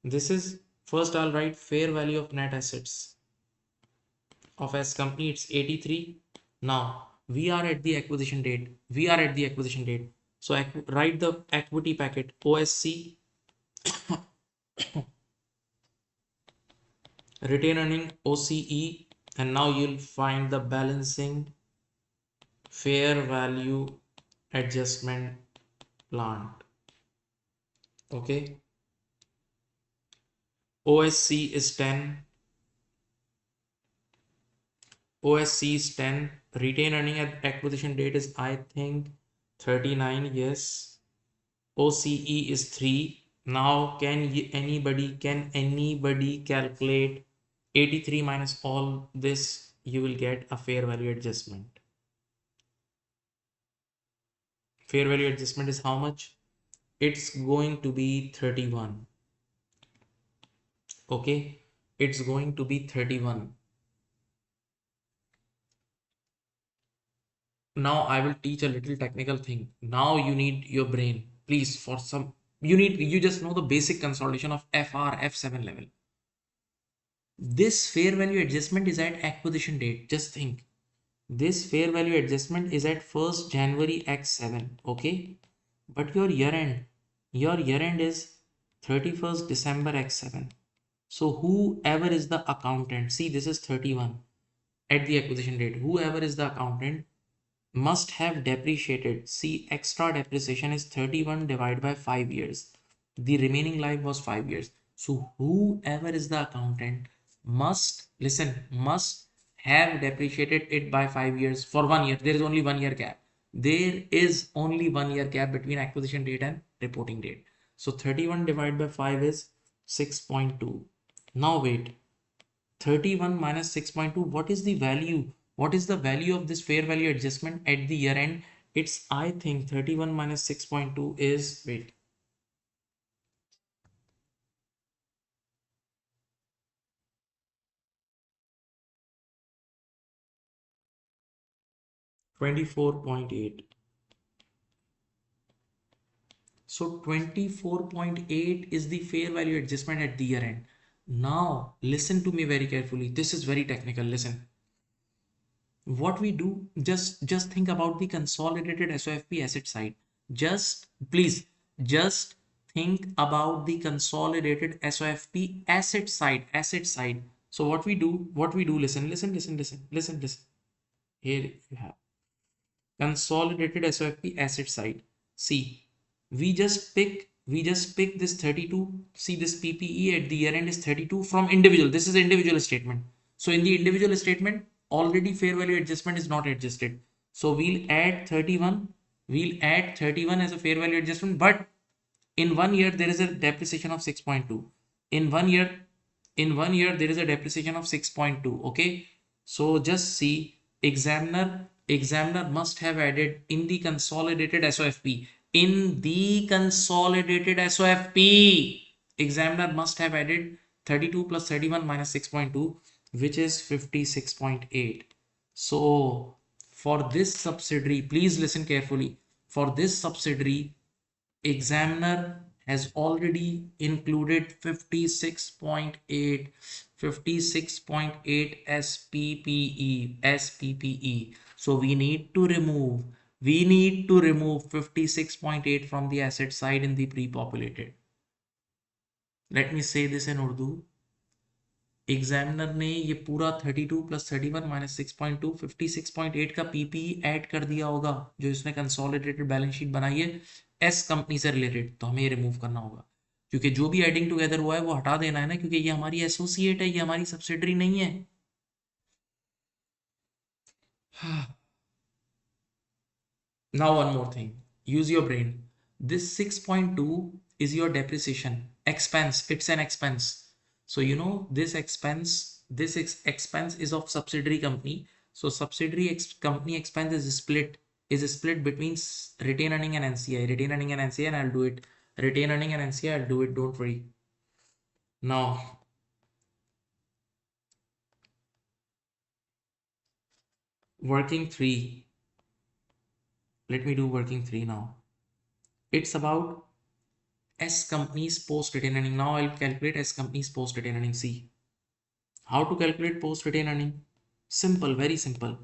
this is first I'll write fair value of net assets of S company. It's 83. Now we are at the acquisition date. So write the equity packet OSC, retain earning OCE, and now you'll find the balancing fair value adjustment plant. Okay, OSC is 10. OSC is 10. Retain earning at acquisition date is, I think, 39. Yes. OCE is 3. Now can anybody calculate 83 minus all this? You will get a fair value adjustment. Fair value adjustment is how much? It's going to be 31. Okay, it's going to be 31. Now I will teach a little technical thing. Now you need your brain, please. For some, you just know the basic consolidation of FR F7 level. This fair value adjustment is at acquisition date. Just think, this fair value adjustment is at 1st January X7. Okay, but your year end is 31st December X7. So whoever is the accountant, see this is 31 at the acquisition date. Whoever is the accountant must have depreciated. See, extra depreciation is 31 divided by 5 years. The remaining life was 5 years. So whoever is the accountant must have depreciated it by 5 years for 1 year. There is only 1 year gap. There is only 1 year gap between acquisition date and reporting date. So 31 divided by 5 is 6.2. Now wait, 31 minus 6.2, what is the value? What is the value of this fair value adjustment at the year end? It's, I think, 31 minus 6.2 is, wait, 24.8. So 24.8 is the fair value adjustment at the year end. Now listen to me very carefully. This is very technical. Listen. What we do, just think about the consolidated SOFP asset side. Just think about the consolidated SOFP asset side. So what we do, listen. Here you have consolidated SOFP asset side. See, we just pick this 32. See, this PPE at the year end is 32 from individual. This is individual statement. So in the individual statement, already fair value adjustment is not adjusted. So we'll add 31. We'll add 31 as a fair value adjustment, but in 1 year there is a depreciation of 6.2. In 1 year, there is a depreciation of 6.2. Okay, so just see, examiner must have added in the consolidated SOFP. In the consolidated SOFP, examiner must have added 32 plus 31 minus 6.2, which is 56.8. So for this subsidiary, please listen carefully. For this subsidiary, examiner has already included 56.8 SPPE. So we need to remove 56.8 from the asset side in the pre-populated. Let me say this in Urdu. Examiner ने ये पूरा 32 plus 31 minus 6.2 56.8 का PPE add कर दिया होगा, जो इसने consolidated balance sheet बनाई है एस कंपनी से रिलेटेड, तो हमें ये रिमूव करना होगा, क्योंकि जो भी एडिंग टुगेदर हुआ है वो हटा देना है ना, क्योंकि ये हमारी एसोसिएट है, ये हमारी सब्सिडरी नहीं है. Now one more thing, use your brain. This 6.2 is your depreciation. expense, it's an expense. So you know this expense, expense is of subsidiary company. So subsidiary company expense is split between retained earning and NCI, retained earning and NCI, and I'll do it. Retained earning and NCI, I'll do it, don't worry. Now working 3, let me do working 3 now. It's about S companies post retained earning. Now I'll calculate S companies post retained earning. See how to calculate post retained earning. Simple, very simple.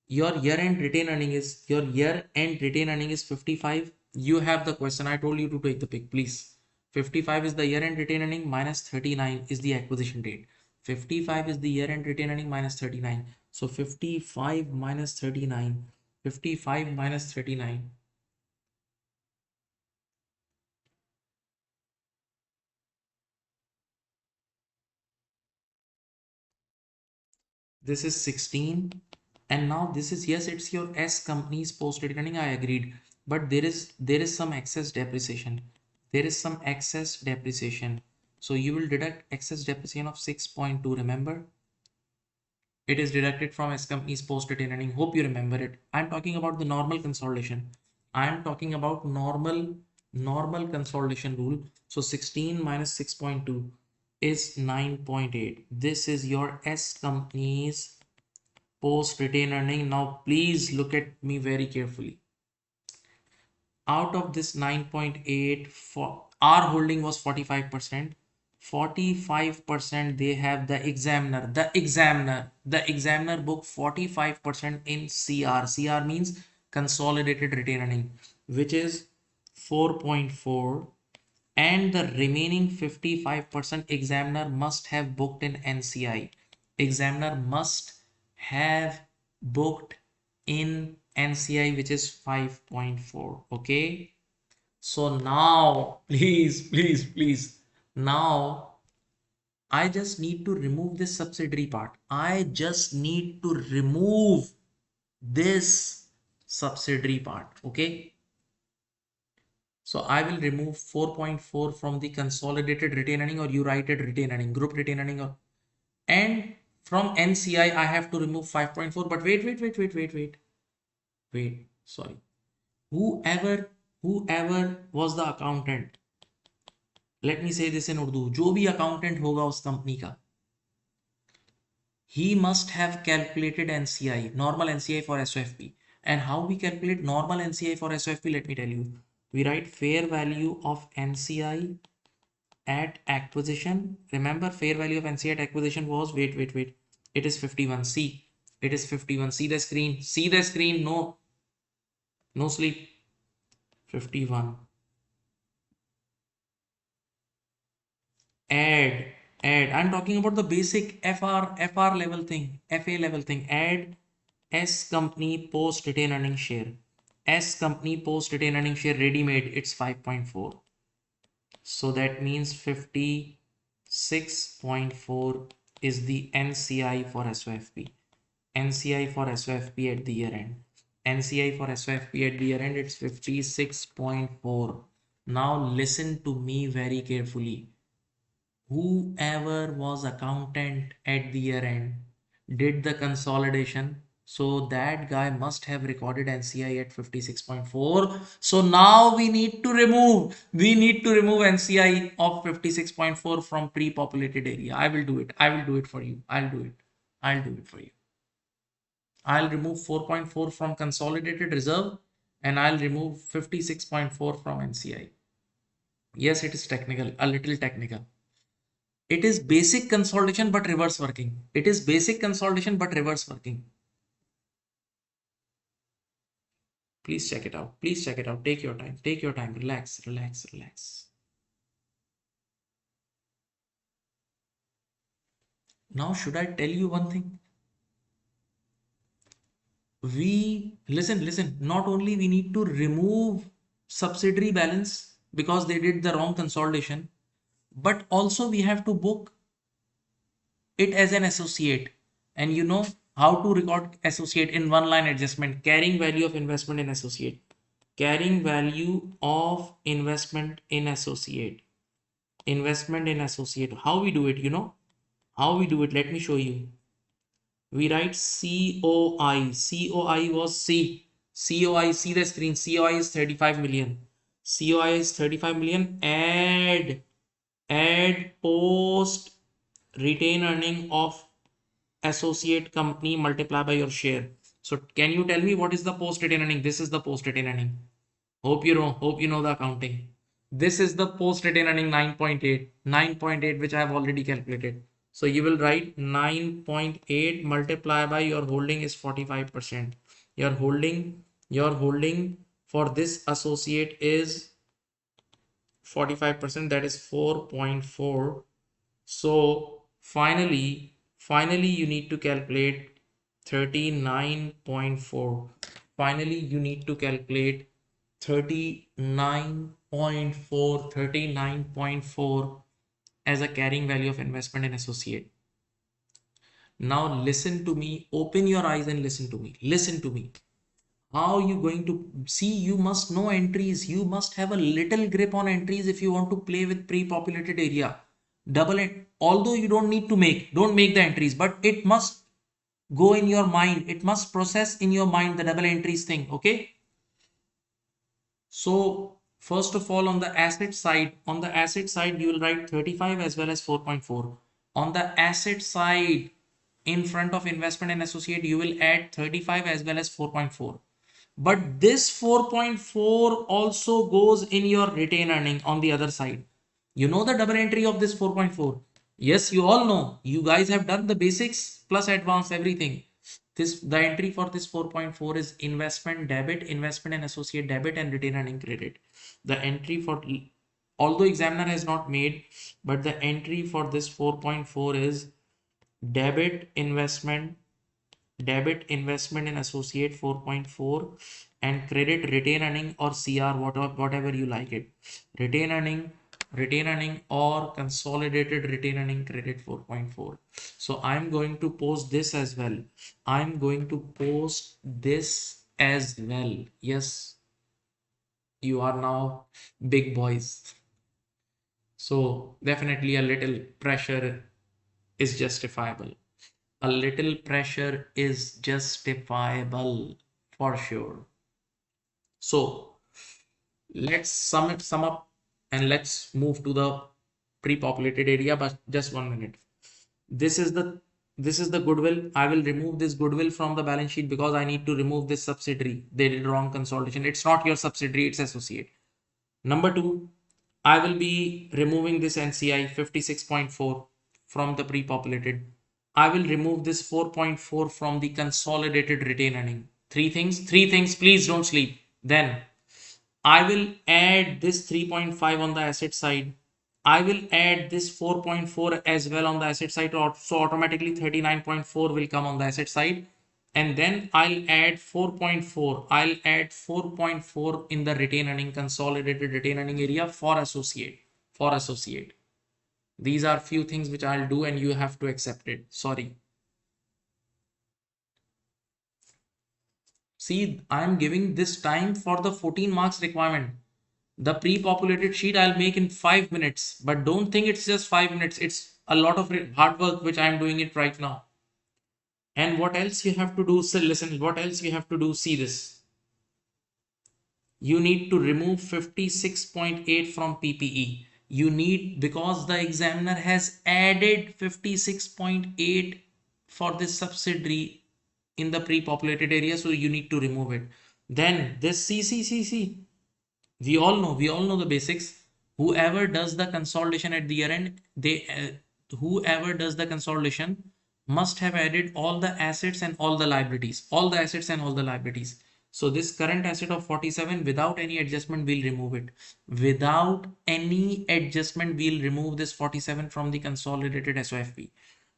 Your year end retain earning is 55. You have the question, I told you to take the pick, please. 55 is the year end retain earning, minus 39 is the acquisition date. 55 is the year end retain earning minus 39. So 55 minus 39, 55 minus 39. This is 16. And now this is, yes, it's your S company's post returning, I agreed, but there is some excess depreciation. There is some excess depreciation. So you will deduct excess depreciation of 6.2. Remember, it is deducted from S company's post returning. Hope you remember it. I'm talking about the normal consolidation. I am talking about normal consolidation rule. So 16 minus 6.2 is 9.8. This is your S company's post retained earning. Now please look at me very carefully. Out of this 9.8, for our holding was 45%. 45% they have the examiner book 45% in CR. CR means consolidated retained earning, which is 4.4, and the remaining 55% examiner must have booked in NCI. Examiner must have booked in NCI, which is 5.4. Okay, so now please, now I just need to remove this subsidiary part. I just need to remove this subsidiary part. Okay, so I will remove 4.4 from the consolidated retained earning, or you write it retained earning, group retained earning, and from NCI I have to remove 5.4. But wait, sorry. Whoever was the accountant, let me say this in Urdu, जो भी accountant होगा उस company का, he must have calculated NCI, normal NCI for SOFP. And how we calculate normal NCI for SOFP, let me tell you. We write fair value of NCI at acquisition. Remember, fair value of NCI at acquisition was, wait. It is 51. See, it is 51. See the screen. See the screen. No sleep. 51. Add. I'm talking about the basic FR level thing, FA level thing. Add S company post retained earning share. S company post retained earning share ready made. It's 5.4. So that means 56.4 is the NCI for SOFP. NCI for SOFP at the year end. NCI for SOFP at the year end, it's 56.4. Now listen to me very carefully. Whoever was accountant at the year end did the consolidation. So that guy must have recorded NCI at 56.4. So now we need to remove NCI of 56.4 from pre-populated area. I will do it for you. I'll do it for you. I'll remove 4.4 from consolidated reserve, and I'll remove 56.4 from NCI. Yes, it is technical, a little technical. It is basic consolidation but reverse working. It is basic consolidation but reverse working. Please check it out. Take your time. Relax. Now, should I tell you one thing? Listen. Not only we need to remove subsidiary balance because they did the wrong consolidation, but also we have to book it as an associate. And you know how to record associate in one line adjustment: carrying value of investment in associate. Carrying value of investment in associate. investment in associate. How we do it, you know? How we do it? Let me show you. We write COI. COI was C. COI, see the screen. COI is 35 million. COI is 35 million. Add post retain earning of associate company multiply by your share. So can you tell me what is the post retain earning? This is the post retain earning. Hope you know the accounting. This is the post retain earning 9.8. 9.8 which I have already calculated. So you will write 9.8 multiply by your holding is 45%. Your holding for this associate is 45%, that is 4.4. So finally you need to calculate 39.4. Finally you need to calculate 39.4 as a carrying value of investment in associate. Now listen to me, open your eyes and listen to me. Listen to me. How you going to see? You must know entries. You must have a little grip on entries if you want to play with pre-populated area. Double it. Although you don't need to don't make the entries, but it must go in your mind. It must process in your mind the double entries thing. Okay. So first of all, on the asset side, you will write 35 as well as 4.4. On the asset side, in front of investment and associate, you will add 35 as well as 4.4. But this 4.4 also goes in your retained earning on the other side. You know the double entry of this 4.4. Yes, you all know. You guys have done the basics plus advanced everything. The entry for this 4.4 is investment debit, investment and associate debit, and retained earning credit. The entry for, although examiner has not made, but the entry for this 4.4 is debit investment in associate 4.4 and credit retained earning or CR, whatever you like it. Retained earning or consolidated retained earning credit 4.4. So I'm going to post this as well. Yes, you are now big boys. So definitely a little pressure is justifiable. A little pressure is justifiable for sure. So let's sum up and let's move to the pre-populated area, but just 1 minute. This is the goodwill. I will remove this goodwill from the balance sheet because I need to remove this subsidiary. They did wrong consolidation. It's not your subsidiary, it's associate. Number 2, I will be removing this NCI 56.4 from the pre-populated. I will remove this 4.4 from the consolidated retained earning. Three things, please don't sleep. Then I will add this 3.5 on the asset side. I will add this 4.4 as well on the asset side. So automatically 39.4 will come on the asset side. And then I'll add 4.4. I'll add 4.4 in the retained earning, consolidated retained earning area for associate. These are few things which I'll do and you have to accept it. Sorry. See, I'm giving this time for the 14 marks requirement. The pre-populated sheet I'll make in 5 minutes, but don't think it's just 5 minutes. It's a lot of hard work which I'm doing it right now. And what else you have to do? So listen, what else you have to do? See this. You need to remove 56.8 from PPE. You need, because the examiner has added 56.8 for this subsidiary in the pre-populated area, so you need to remove it. Then this CCCC, we all know the basics. Whoever does the consolidation at the year end, whoever does the consolidation must have added all the assets and all the liabilities. So this current asset of 47, without any adjustment, we'll remove it. Without any adjustment, we'll remove this 47 from the consolidated SOFP.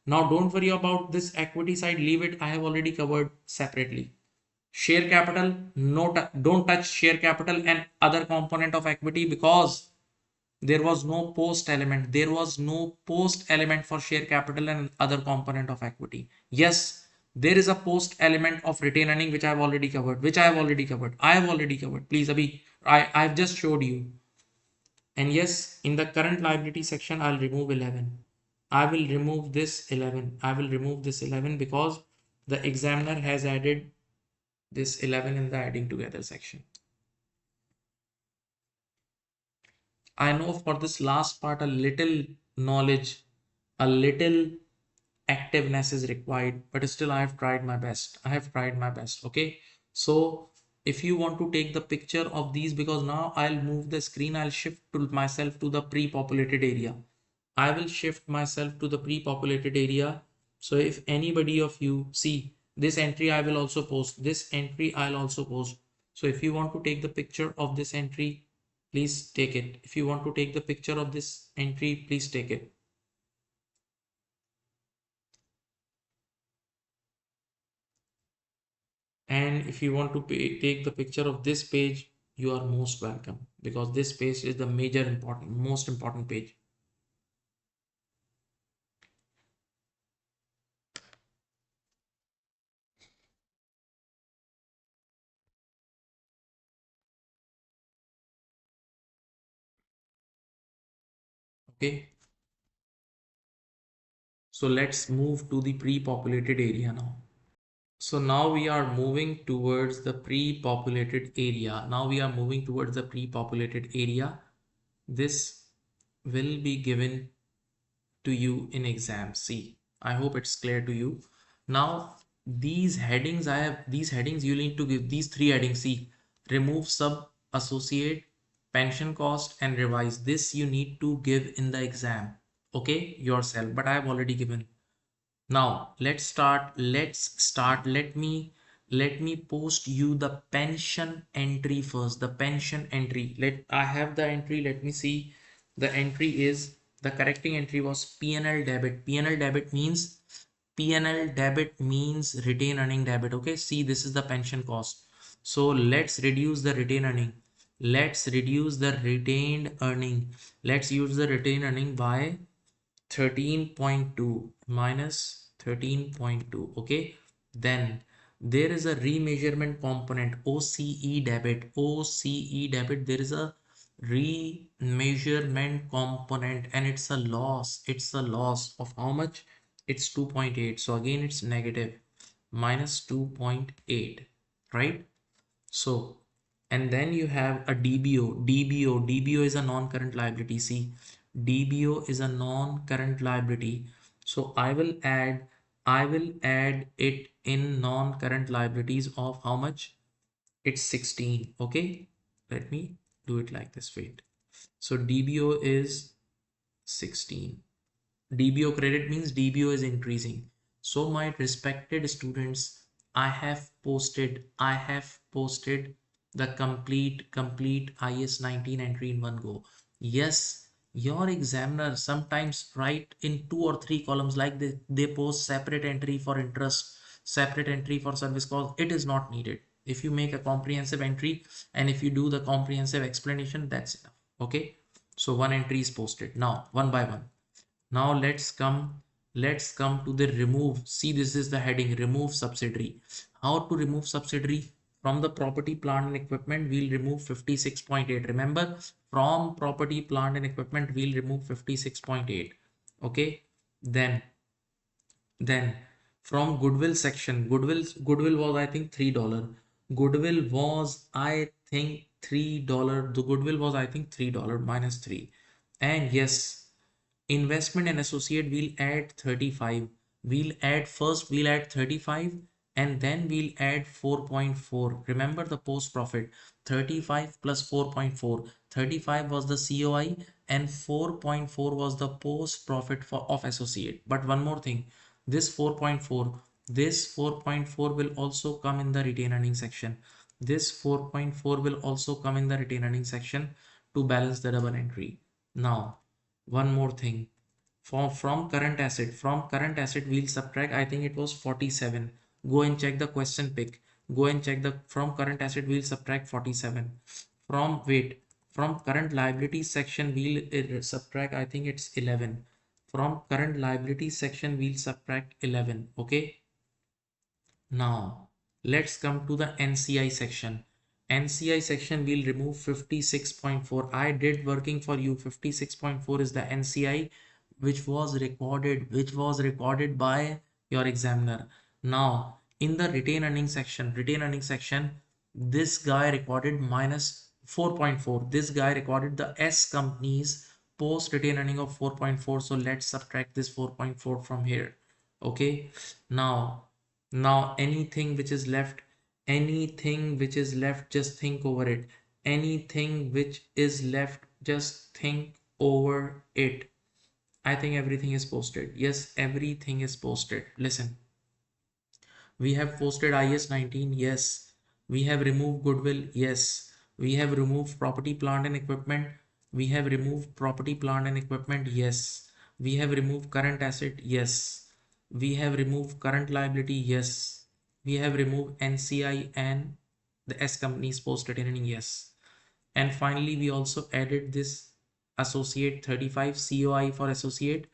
Now don't worry about this equity side, leave it. I have already covered separately. Share capital, don't touch share capital and other component of equity because there was no post element. There was no post element for share capital and other component of equity. Yes, there is a post element of retained earning which I have already covered. Please, Abhi, I've just showed you. And yes, in the current liability section, I'll remove 11. I will remove this 11. I will remove this 11 because the examiner has added this 11 in the adding together section. I know for this last part, a little knowledge, a little activeness is required, but still I have tried my best. I have tried my best. Okay. So if you want to take the picture of these, because now I'll move the screen, I'll shift to myself to the pre-populated area. I will shift myself to the pre-populated area. So if anybody of you see this entry, I will also post this entry. I'll also post. So if you want to take the picture of this entry, please take it. If you want to take the picture of this entry, please take it. And if you want to take the picture of this page, you are most welcome, because this page is the most important page. Okay. So let's move to the pre-populated area now. So now we are moving towards the pre-populated area. Now we are moving towards the pre-populated area. This will be given to you in exam. See, I hope it's clear to you. Now these headings, these headings you need to give these three headings. See, remove sub associate, pension cost, and revise. This you need to give in the exam. Okay, yourself, but I have already given. Now let's start. Let me post you the pension entry first. The pension entry. I have the entry. Let me see. The entry is, the correcting entry was P&L debit. P&L debit means retained earning debit. Okay. See, this is the pension cost. So let's reduce the retained earning. Let's reduce the retained earning. Let's use the retained earning by 13.2 minus 13.2. Okay, then there is a remeasurement component, OCE debit. There is a remeasurement component, and it's a loss. It's a loss of how much? It's 2.8. So again it's negative, minus 2.8, right? So, and then you have a DBO. DBO is a non-current liability. See, DBO is a non-current liability. So I will add it in non-current liabilities of how much? It's 16. Okay. Let me do it like this. Wait. So DBO is 16. DBO credit means DBO is increasing. So my respected students, I have posted the complete IS 19 entry in one go. Yes, your examiner sometimes write in 2 or 3 columns, like they post separate entry for interest, separate entry for service cost. It is not needed. If you make a comprehensive entry and if you do the comprehensive explanation, that's enough. Okay. So one entry is posted. Now, one by one. Now let's come to the remove. See, this is the heading, remove subsidiary. How to remove subsidiary? From the property, plant and equipment, we'll remove 56.8. Remember, from property, plant and equipment, we'll remove 56.8. Okay. Then from goodwill section, goodwill was I think $3. Goodwill was I think $3. The goodwill was I think $3 minus 3. And yes, investment and associate, we'll add 35. We'll add 35, and then we'll add 4.4. Remember the post profit, 35 plus 4.4. 35 was the COI and 4.4 was the post profit of associate. But one more thing, this 4.4 will also come in the retained earnings section. This 4.4 will also come in the retained earnings section to balance the double entry. Now, one more thing, from current asset we'll subtract, I think it was 47. Go and check the question pick. Go and check the, from current asset we'll subtract 47. From current liabilities section we'll subtract, I think it's 11. From current liabilities section we'll subtract 11. Okay. Now let's come to the NCI section. NCI section we'll remove 56.4. I did working for you. 56.4 is the NCI which was recorded by your examiner. Now in the retained earnings section, this guy recorded minus 4.4. This guy recorded the S company's post retained earning of 4.4. So let's subtract this 4.4 from here. Okay. Now anything which is left, just think over it. Anything which is left, just think over it. I think everything is posted. Yes, everything is posted. Listen, we have posted IS 19. Yes. We have removed Goodwill. Yes. We have removed property, plant and equipment. We have removed property, plant and equipment. Yes. We have removed current asset. Yes. We have removed current liability. Yes. We have removed NCI and the S company's post retaining. Yes. And finally, we also added this associate 35 COI for associate,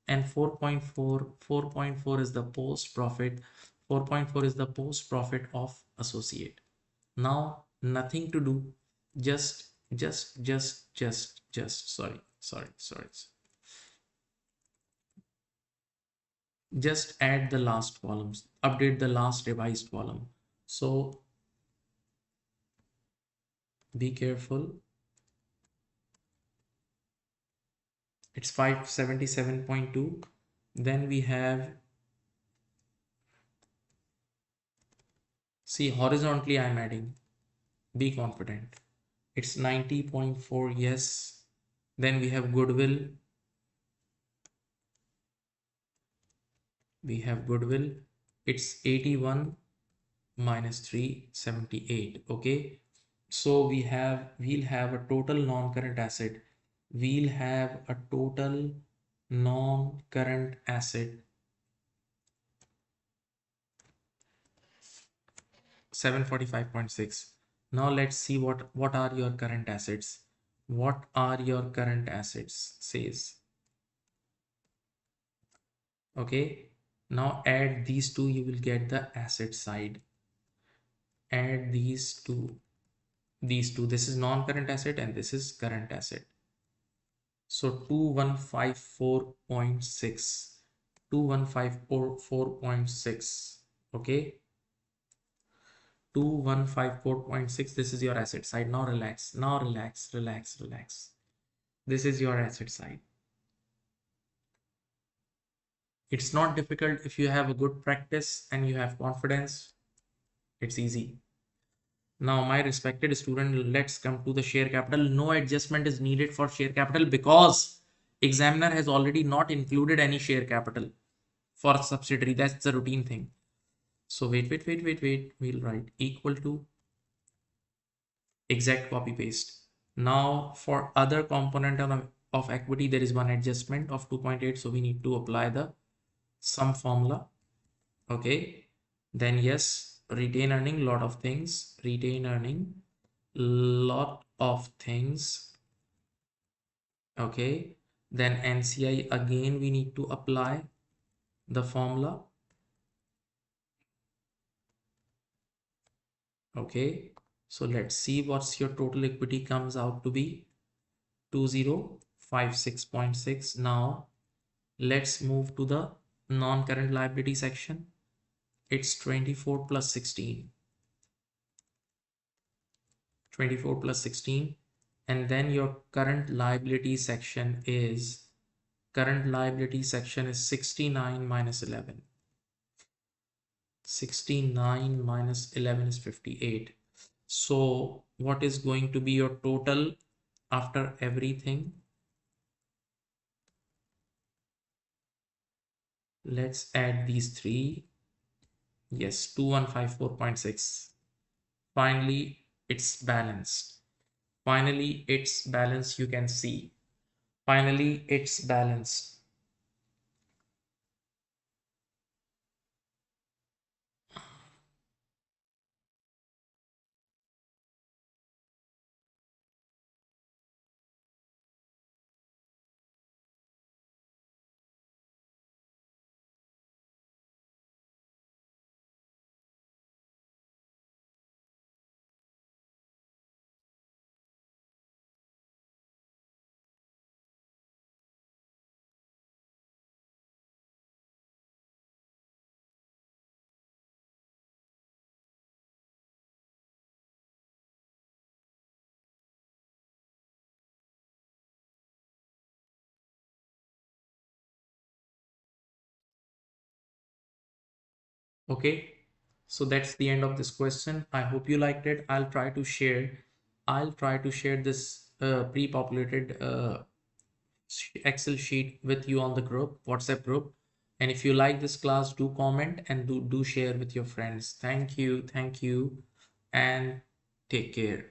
and 4.4 is the post profit. 4.4 is the post profit of associate. Now nothing to do, just sorry, just add the last columns, update the last revised column. So be careful. It's 577.2. Then we have, see, horizontally I'm adding, be confident. It's 90.4. Yes. Then we have Goodwill. It's 81 minus 378. Okay. So we'll have a total non-current asset. We'll have a total non-current asset 745.6. Now let's see what are your current assets. What are your current assets says. Okay. Now add these two, you will get the asset side. Add these two. This is non-current asset and this is current asset. So 2154.6. 2154.6. Okay. 2154.6. This is your asset side. Now relax. Now relax. This is your asset side. It's not difficult if you have a good practice and you have confidence. It's easy. Now, my respected student, let's come to the share capital. No adjustment is needed for share capital because examiner has already not included any share capital for subsidiary. That's the routine thing. So wait. We'll write equal to exact copy paste. Now for other component of equity, there is one adjustment of 2.8. So we need to apply the sum formula. Okay. Then yes, retain earning, lot of things. Retain earning, lot of things. Okay. Then NCI, again we need to apply the formula. Okay. So let's see what's your total equity comes out to be. 2056.6. Now let's move to the non-current liability section. It's 24 plus 16. 24 plus 16. And then your current liability section is 69 minus 11. 69 minus 11 is 58. So what is going to be your total after everything? Let's add these three. Yes, 2154.6. Finally, it's balanced. Finally, it's balanced. You can see. Finally, it's balanced. Okay, so that's the end of this question. I hope you liked it. I'll try to share this pre-populated Excel sheet with you on the group, WhatsApp group. And if you like this class, do comment and do share with your friends. Thank you, and take care.